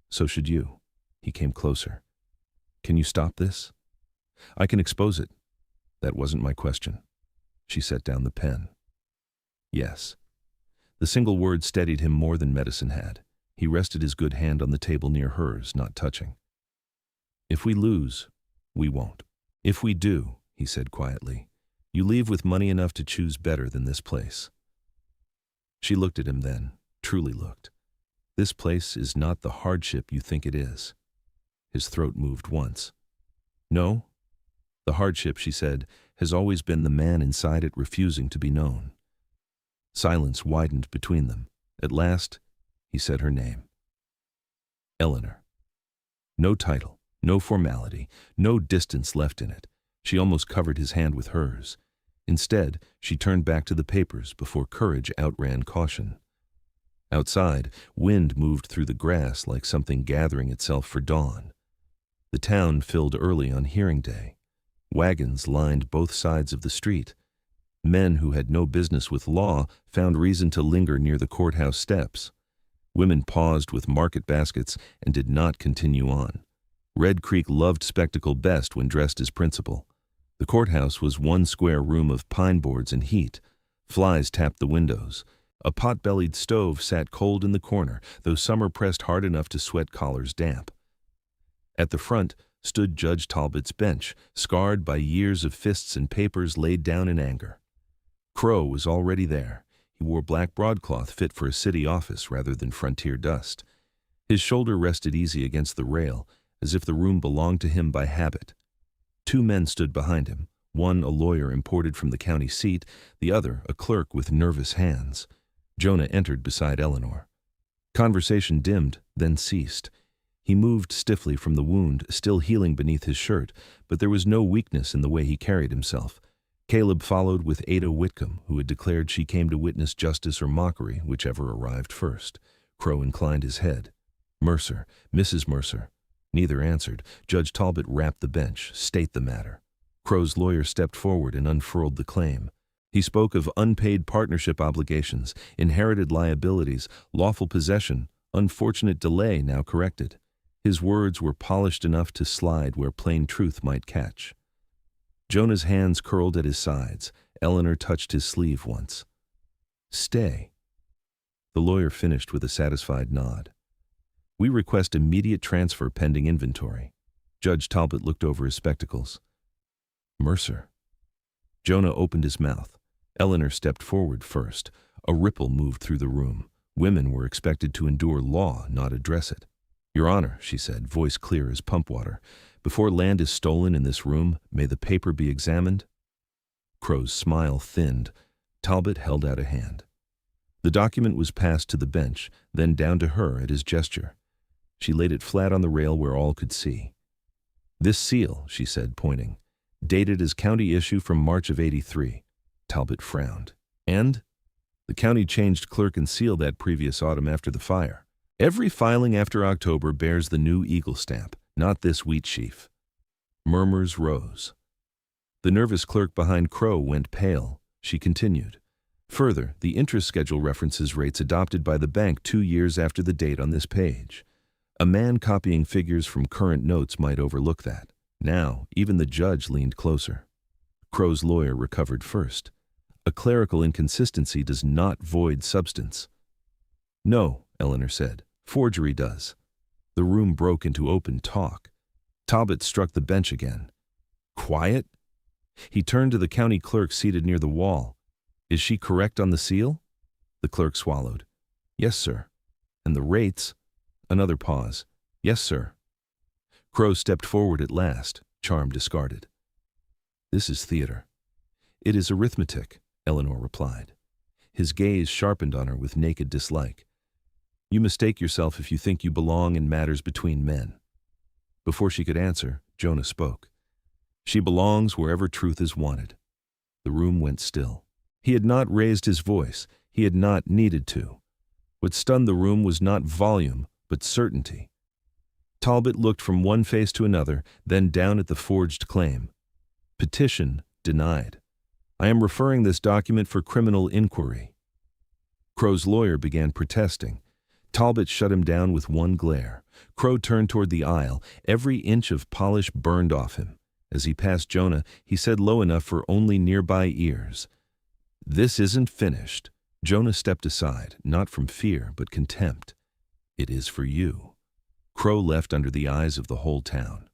So should you. He came closer. Can you stop this? I can expose it. That wasn't my question. She set down the pen. Yes. The single word steadied him more than medicine had. He rested his good hand on the table near hers, not touching. If we lose, we won't. If we do, he said quietly, you leave with money enough to choose better than this place. She looked at him then, truly looked. This place is not the hardship you think it is. His throat moved once. No, the hardship, she said, has always been the man inside it refusing to be known. Silence widened between them. At last, he said her name. Eleanor. No title, no formality, no distance left in it. She almost covered his hand with hers. Instead, she turned back to the papers before courage outran caution. Outside, wind moved through the grass like something gathering itself for dawn. The town filled early on hearing day. Wagons lined both sides of the street. Men who had no business with law found reason to linger near the courthouse steps. Women paused with market baskets and did not continue on. Red Creek loved spectacle best when dressed as principal. The courthouse was one square room of pine boards and heat. Flies tapped the windows. A pot-bellied stove sat cold in the corner, though summer pressed hard enough to sweat collars damp. At the front stood Judge Talbot's bench, scarred by years of fists and papers laid down in anger. Crow was already there. He wore black broadcloth fit for a city office rather than frontier dust. His shoulder rested easy against the rail, as if the room belonged to him by habit. Two men stood behind him, one a lawyer imported from the county seat, the other a clerk with nervous hands. Jonah entered beside Eleanor. Conversation dimmed, then ceased. He moved stiffly from the wound, still healing beneath his shirt, but there was no weakness in the way he carried himself. Caleb followed with Ada Whitcomb, who had declared she came to witness justice or mockery, whichever arrived first. Crow inclined his head. Mercer, Mrs. Mercer. Neither answered. Judge Talbot rapped the bench. State the matter. Crow's lawyer stepped forward and unfurled the claim. He spoke of unpaid partnership obligations, inherited liabilities, lawful possession, unfortunate delay now corrected. His words were polished enough to slide where plain truth might catch. Jonah's hands curled at his sides. Eleanor touched his sleeve once. Stay. The lawyer finished with a satisfied nod. We request immediate transfer pending inventory. Judge Talbot looked over his spectacles. Mercer. Jonah opened his mouth. Eleanor stepped forward first. A ripple moved through the room. Women were expected to endure law, not address it. Your Honor, she said, voice clear as pump water, before land is stolen in this room, may the paper be examined? Crow's smile thinned. Talbot held out a hand. The document was passed to the bench, then down to her at his gesture. She laid it flat on the rail where all could see. This seal, she said, pointing, dated as county issue from March of '83. Talbot frowned. And? The county changed clerk and seal that previous autumn after the fire. Every filing after October bears the new eagle stamp, not this wheat sheaf. Murmurs rose. The nervous clerk behind Crow went pale. She continued. Further, the interest schedule references rates adopted by the bank 2 years after the date on this page. A man copying figures from current notes might overlook that. Now, even the judge leaned closer. Crow's lawyer recovered first. A clerical inconsistency does not void substance. No, Eleanor said. Forgery does. The room broke into open talk. Talbot struck the bench again. Quiet? He turned to the county clerk seated near the wall. Is she correct on the seal? The clerk swallowed. Yes, sir. And the rates? Another pause. Yes, sir. Crow stepped forward at last, charm discarded. This is theater. It is arithmetic, Eleanor replied. His gaze sharpened on her with naked dislike. You mistake yourself if you think you belong in matters between men. Before she could answer, Jonah spoke. She belongs wherever truth is wanted. The room went still. He had not raised his voice. He had not needed to. What stunned the room was not volume, but certainty. Talbot looked from one face to another, then down at the forged claim. Petition denied. I am referring this document for criminal inquiry. Crow's lawyer began protesting. Talbot shut him down with one glare. Crow turned toward the aisle, every inch of polish burned off him. As he passed Jonah, he said low enough for only nearby ears, "This isn't finished." Jonah stepped aside, not from fear, but contempt. "It is for you." Crow left under the eyes of the whole town.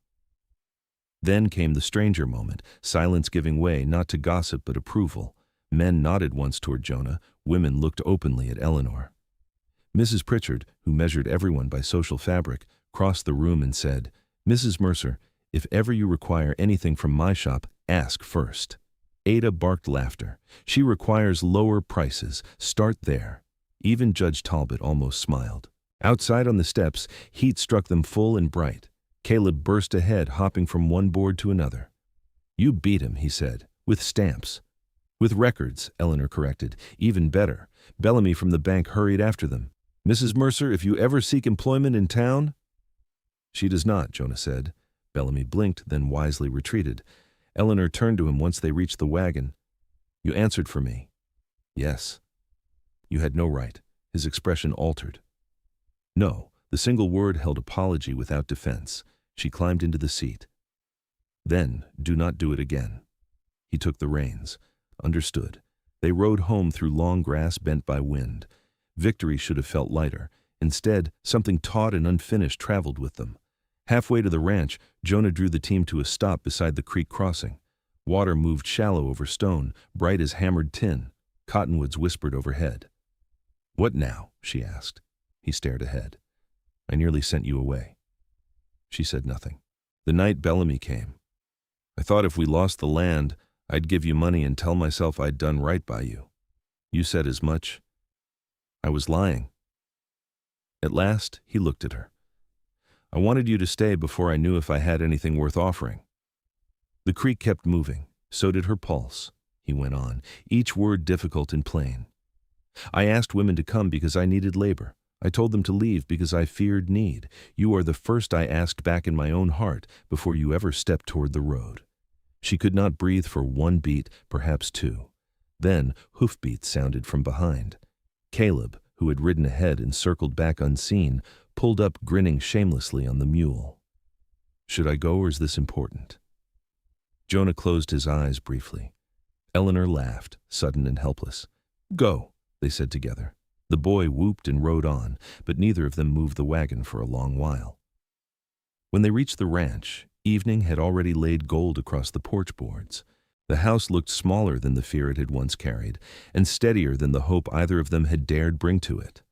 Then came the stranger moment, silence giving way not to gossip but approval. Men nodded once toward Jonah, women looked openly at Eleanor. Mrs. Pritchard, who measured everyone by social fabric, crossed the room and said, "Mrs. Mercer, if ever you require anything from my shop, ask first." Ada barked laughter. "She requires lower prices. Start there." Even Judge Talbot almost smiled. Outside on the steps, heat struck them full and bright. Caleb burst ahead, hopping from one board to another. "You beat him," he said, "with stamps." "With records," Eleanor corrected. "Even better." Bellamy from the bank hurried after them. "Mrs. Mercer, if you ever seek employment in town—" "She does not," Jonah said. Bellamy blinked, then wisely retreated. Eleanor turned to him once they reached the wagon. "You answered for me." "Yes." "You had no right." His expression altered. "No." The single word held apology without defense. She climbed into the seat. "Then, do not do it again." He took the reins. "Understood." They rode home through long grass bent by wind. Victory should have felt lighter. Instead, something taut and unfinished traveled with them. Halfway to the ranch, Jonah drew the team to a stop beside the creek crossing. Water moved shallow over stone, bright as hammered tin. Cottonwoods whispered overhead. "What now?" she asked. He stared ahead. "I nearly sent you away." She said nothing. "The night Bellamy came. I thought if we lost the land, I'd give you money and tell myself I'd done right by you. You said as much. I was lying." At last, he looked at her. "I wanted you to stay before I knew if I had anything worth offering." The creek kept moving. So did her pulse. He went on, each word difficult and plain. "I asked women to come because I needed labor. I told them to leave because I feared need. You are the first I asked back in my own heart before you ever stepped toward the road." She could not breathe for one beat, perhaps two. Then hoofbeats sounded from behind. Caleb, who had ridden ahead and circled back unseen, pulled up grinning shamelessly on the mule. "Should I go, or is this important?" Jonah closed his eyes briefly. Eleanor laughed, sudden and helpless. "Go," they said together. The boy whooped and rode on, but neither of them moved the wagon for a long while. When they reached the ranch, evening had already laid gold across the porch boards. The house looked smaller than the fear it had once carried, and steadier than the hope either of them had dared bring to it.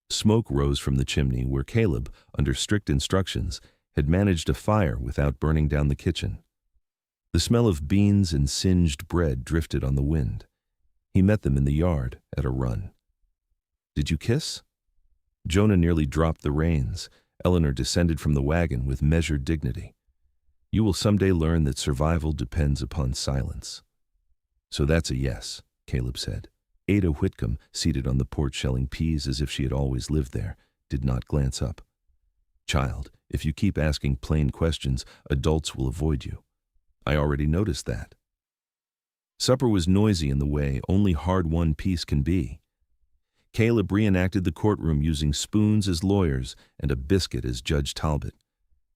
Smoke rose from the chimney where Caleb, under strict instructions, had managed a fire without burning down the kitchen. The smell of beans and singed bread drifted on the wind. He met them in the yard at a run. "Did you kiss?" Jonah nearly dropped the reins. Eleanor descended from the wagon with measured dignity. "You will someday learn that survival depends upon silence." "So that's a yes," Caleb said. Ada Whitcomb, seated on the porch shelling peas as if she had always lived there, did not glance up. "Child, if you keep asking plain questions, adults will avoid you. I already noticed that." Supper was noisy in the way only hard-won peace can be. Caleb reenacted the courtroom using spoons as lawyers and a biscuit as Judge Talbot.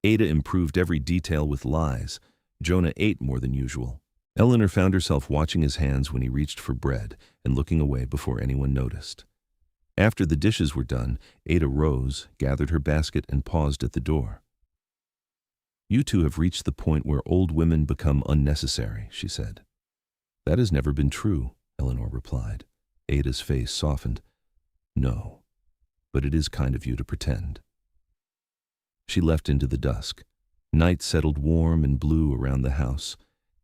Ada improved every detail with lies. Jonah ate more than usual. Eleanor found herself watching his hands when he reached for bread and looking away before anyone noticed. After the dishes were done, Ada rose, gathered her basket, and paused at the door. "You two have reached the point where old women become unnecessary," she said. "That has never been true," Eleanor replied. Ada's face softened. "No, but it is kind of you to pretend." She left into the dusk. Night settled warm and blue around the house.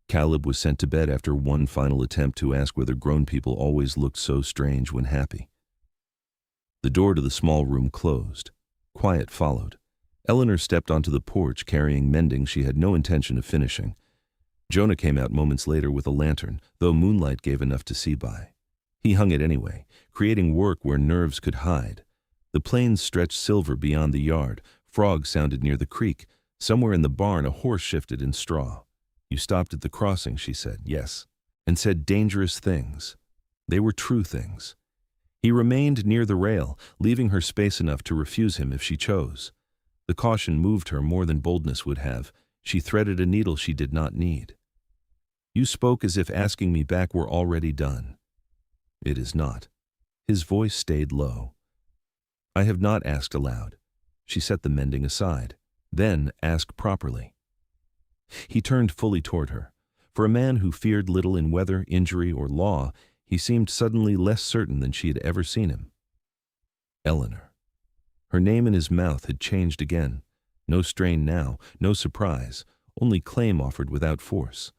Caleb was sent to bed after one final attempt to ask whether grown people always looked so strange when happy. The door to the small room closed. Quiet followed. Eleanor stepped onto the porch carrying mending she had no intention of finishing. Jonah came out moments later with a lantern, though moonlight gave enough to see by. He hung it anyway, creating work where nerves could hide. The plains stretched silver beyond the yard, Frogs sounded near the creek. Somewhere in the barn a horse shifted in straw. You stopped at the crossing, she said, yes, and said dangerous things. They were true things. He remained near the rail, leaving her space enough to refuse him if she chose. The caution moved her more than boldness would have. She threaded a needle she did not need. You spoke as if asking me back were already done. It is not. His voice stayed low. I have not asked aloud. She set the mending aside. Then asked properly. He turned fully toward her. For a man who feared little in weather, injury, or law, he seemed suddenly less certain than she had ever seen him. Eleanor. Her name in his mouth had changed again. No strain now, no surprise, only claim offered without force.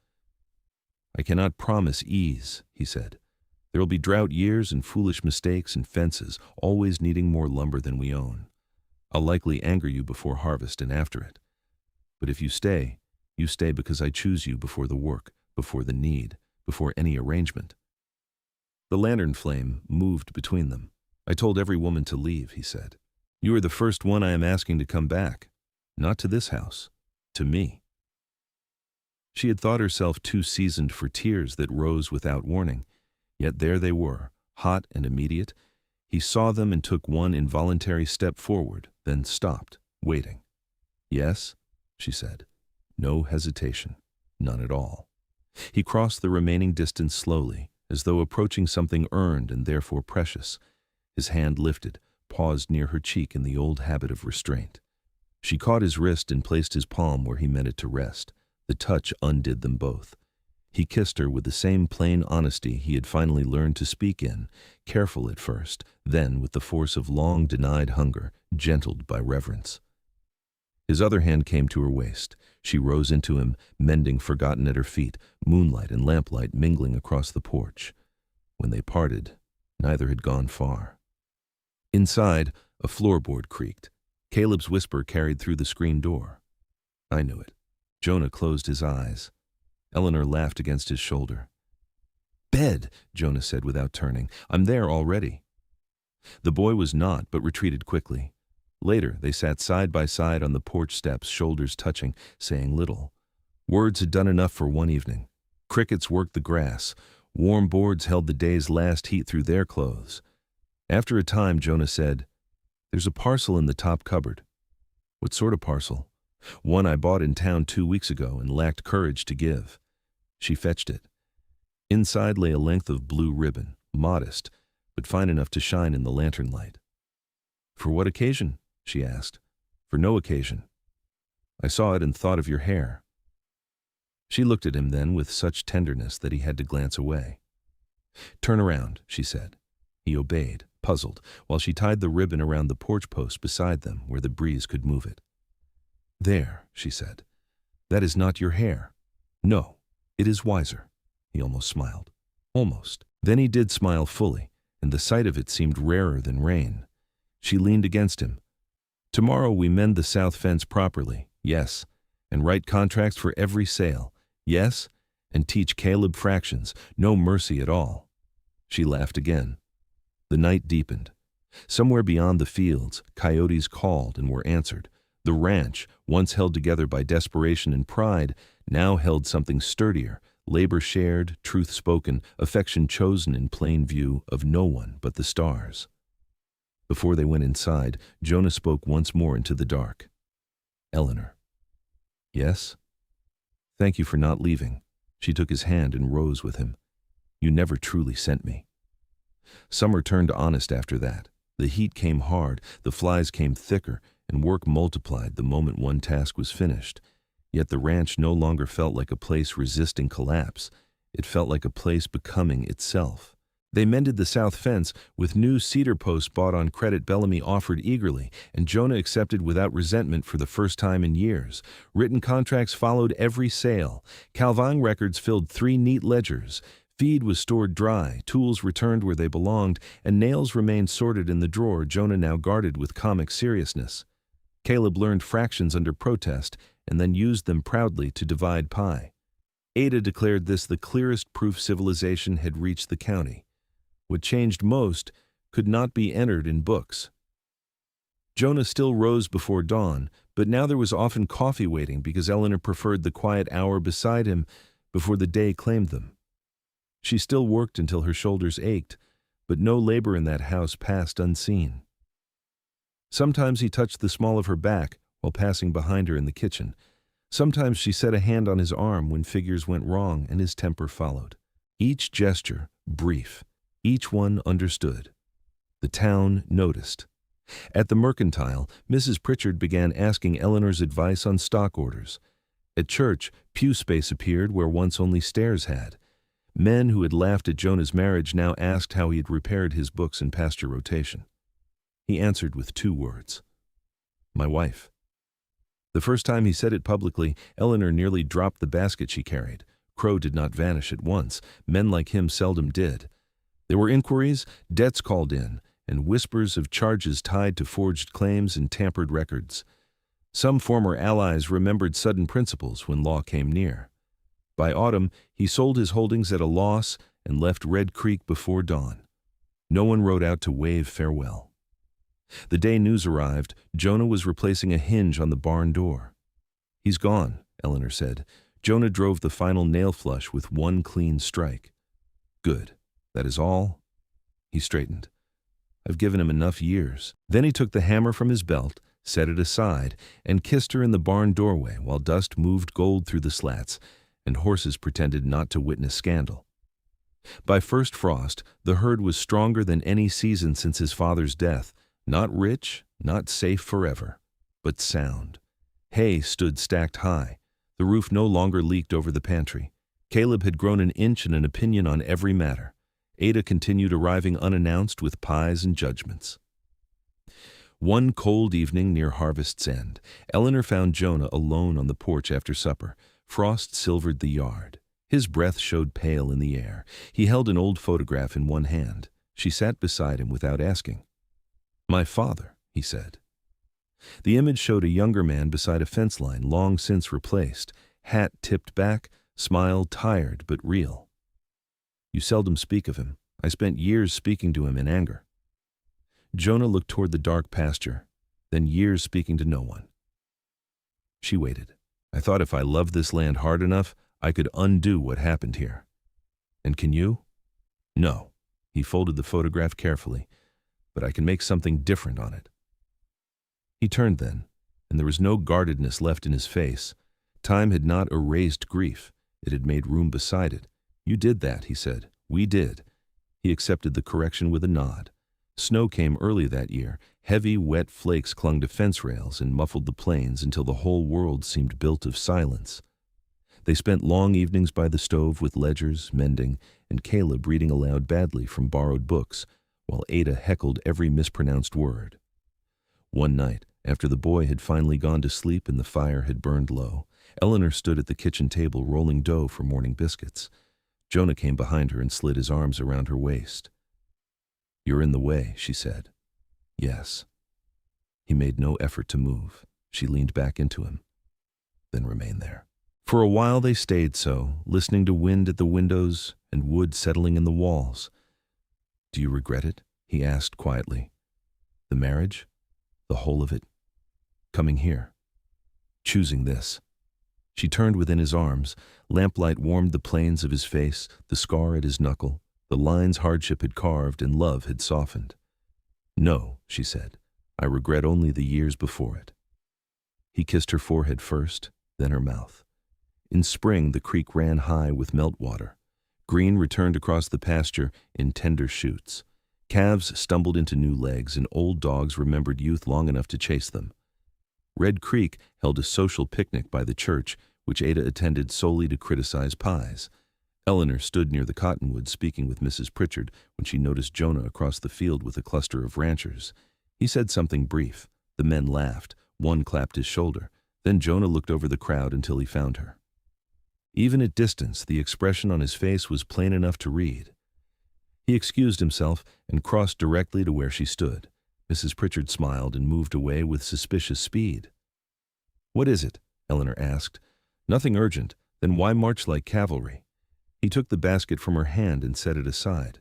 I cannot promise ease, he said. There will be drought years and foolish mistakes and fences, always needing more lumber than we own. I'll likely anger you before harvest and after it. But if you stay because I choose you before the work, before the need, before any arrangement. The lantern flame moved between them. I told every woman to leave, he said. You are the first one I am asking to come back. Not to this house, to me. She had thought herself too seasoned for tears that rose without warning. Yet there they were, hot and immediate. He saw them and took one involuntary step forward, then stopped, waiting. Yes, she said. No hesitation, none at all. He crossed the remaining distance slowly, as though approaching something earned and therefore precious. His hand lifted, paused near her cheek in the old habit of restraint. She caught his wrist and placed his palm where he meant it to rest. The touch undid them both. He kissed her with the same plain honesty he had finally learned to speak in, careful at first, then with the force of long-denied hunger, gentled by reverence. His other hand came to her waist. She rose into him, mending forgotten at her feet, moonlight and lamplight mingling across the porch. When they parted, neither had gone far. Inside, a floorboard creaked. Caleb's whisper carried through the screen door. I knew it. Jonah closed his eyes. Eleanor laughed against his shoulder. Bed, Jonah said without turning. I'm there already. The boy was not, but retreated quickly. Later, they sat side by side on the porch steps, shoulders touching, saying little. Words had done enough for one evening. Crickets worked the grass. Warm boards held the day's last heat through their clothes. After a time, Jonah said, There's a parcel in the top cupboard. What sort of parcel? One I bought in town 2 weeks ago and lacked courage to give. She fetched it. Inside lay a length of blue ribbon, modest, but fine enough to shine in the lantern light. For what occasion? She asked. For no occasion. I saw it and thought of your hair. She looked at him then with such tenderness that he had to glance away. Turn around, she said. He obeyed, puzzled, while she tied the ribbon around the porch post beside them where the breeze could move it. There, she said. That is not your hair. No, it is wiser. He almost smiled. Almost. Then he did smile fully, and the sight of it seemed rarer than rain. She leaned against him. Tomorrow we mend the south fence properly, yes, and write contracts for every sale, yes, and teach Caleb fractions, no mercy at all. She laughed again. The night deepened. Somewhere beyond the fields, coyotes called and were answered. The ranch, once held together by desperation and pride, now held something sturdier, labor shared, truth spoken, affection chosen in plain view of no one but the stars. Before they went inside, Jonah spoke once more into the dark. Eleanor. Yes? Thank you for not leaving. She took his hand and rose with him. You never truly sent me. Summer turned honest after that. The heat came hard, the flies came thicker, and work multiplied the moment one task was finished. Yet the ranch no longer felt like a place resisting collapse. It felt like a place becoming itself. They mended the south fence with new cedar posts bought on credit. Bellamy offered eagerly, and Jonah accepted without resentment for the first time in years. Written contracts followed every sale. Calvine records filled 3 neat ledgers. Feed was stored dry, tools returned where they belonged, and nails remained sorted in the drawer Jonah now guarded with comic seriousness. Caleb learned fractions under protest and then used them proudly to divide pie. Ada declared this the clearest proof civilization had reached the county. What changed most could not be entered in books. Jonah still rose before dawn, but now there was often coffee waiting because Eleanor preferred the quiet hour beside him before the day claimed them. She still worked until her shoulders ached, but no labor in that house passed unseen. Sometimes he touched the small of her back while passing behind her in the kitchen. Sometimes she set a hand on his arm when figures went wrong and his temper followed. Each gesture, brief, each one understood. The town noticed. At the Mercantile, Mrs. Pritchard began asking Eleanor's advice on stock orders. At church, pew space appeared where once only stairs had. Men who had laughed at Jonah's marriage now asked how he had repaired his books and pasture rotation. He answered with 2 words. My wife. The first time he said it publicly, Eleanor nearly dropped the basket she carried. Crow did not vanish at once. Men like him seldom did. There were inquiries, debts called in, and whispers of charges tied to forged claims and tampered records. Some former allies remembered sudden principles when law came near. By autumn, he sold his holdings at a loss and left Red Creek before dawn. No one rode out to wave farewell. The day news arrived, Jonah was replacing a hinge on the barn door. He's gone, Eleanor said. Jonah drove the final nail flush with 1 clean strike. Good. That is all? He straightened. I've given him enough years. Then he took the hammer from his belt, set it aside, and kissed her in the barn doorway while dust moved gold through the slats, and horses pretended not to witness scandal. By first frost, the herd was stronger than any season since his father's death, not rich, not safe forever, but sound. Hay stood stacked high. The roof no longer leaked over the pantry. Caleb had grown an inch and an opinion on every matter. Ada continued arriving unannounced with pies and judgments. One cold evening near harvest's end, Eleanor found Jonah alone on the porch after supper. Frost silvered the yard. His breath showed pale in the air. He held an old photograph in one hand. She sat beside him without asking. My father, he said. The image showed a younger man beside a fence line long since replaced, hat tipped back, smile tired but real. You seldom speak of him. I spent years speaking to him in anger. Jonah looked toward the dark pasture, then years speaking to no one. She waited. I thought if I loved this land hard enough, I could undo what happened here. And can you? No. He folded the photograph carefully, but I can make something different on it. He turned then, and there was no guardedness left in his face. Time had not erased grief. It had made room beside it. You did that, he said. We did. He accepted the correction with a nod. Snow came early that year. Heavy, wet flakes clung to fence rails and muffled the plains until the whole world seemed built of silence. They spent long evenings by the stove with ledgers, mending, and Caleb reading aloud badly from borrowed books, while Ada heckled every mispronounced word. One night, after the boy had finally gone to sleep and the fire had burned low, Eleanor stood at the kitchen table rolling dough for morning biscuits. Jonah came behind her and slid his arms around her waist. You're in the way, she said. Yes. He made no effort to move. She leaned back into him, then remained there. For a while they stayed so, listening to wind at the windows and wood settling in the walls. Do you regret it? He asked quietly. The marriage? The whole of it? Coming here? Choosing this? She turned within his arms. Lamplight warmed the planes of his face, the scar at his knuckle, the lines hardship had carved and love had softened. No, she said. I regret only the years before it. He kissed her forehead first, then her mouth. In spring, the creek ran high with meltwater. Green returned across the pasture in tender shoots. Calves stumbled into new legs, and old dogs remembered youth long enough to chase them. Red Creek held a social picnic by the church, which Ada attended solely to criticize pies. Eleanor stood near the cottonwoods speaking with Mrs. Pritchard when she noticed Jonah across the field with a cluster of ranchers. He said something brief. The men laughed. One clapped his shoulder. Then Jonah looked over the crowd until he found her. Even at distance, the expression on his face was plain enough to read. He excused himself and crossed directly to where she stood. Mrs. Pritchard smiled and moved away with suspicious speed. What is it? Eleanor asked. Nothing urgent. Then why march like cavalry? He took the basket from her hand and set it aside.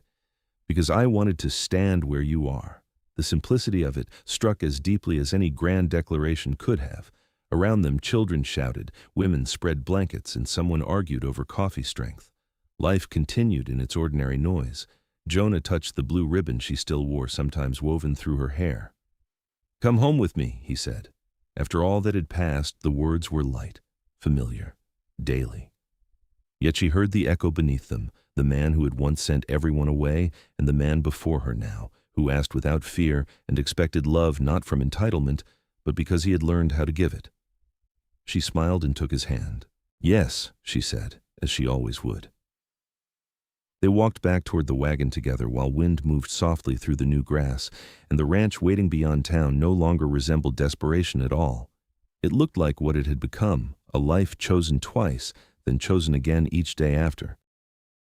Because I wanted to stand where you are. The simplicity of it struck as deeply as any grand declaration could have. Around them, children shouted, women spread blankets, and someone argued over coffee strength. Life continued in its ordinary noise. Jonah touched the blue ribbon she still wore, sometimes woven through her hair. "Come home with me," he said. After all that had passed, the words were light, familiar, daily. Yet she heard the echo beneath them, the man who had once sent everyone away, and the man before her now, who asked without fear and expected love not from entitlement, but because he had learned how to give it. She smiled and took his hand. "Yes," she said, as she always would. They walked back toward the wagon together while wind moved softly through the new grass, and the ranch waiting beyond town no longer resembled desperation at all. It looked like what it had become, a life chosen twice, then chosen again each day after.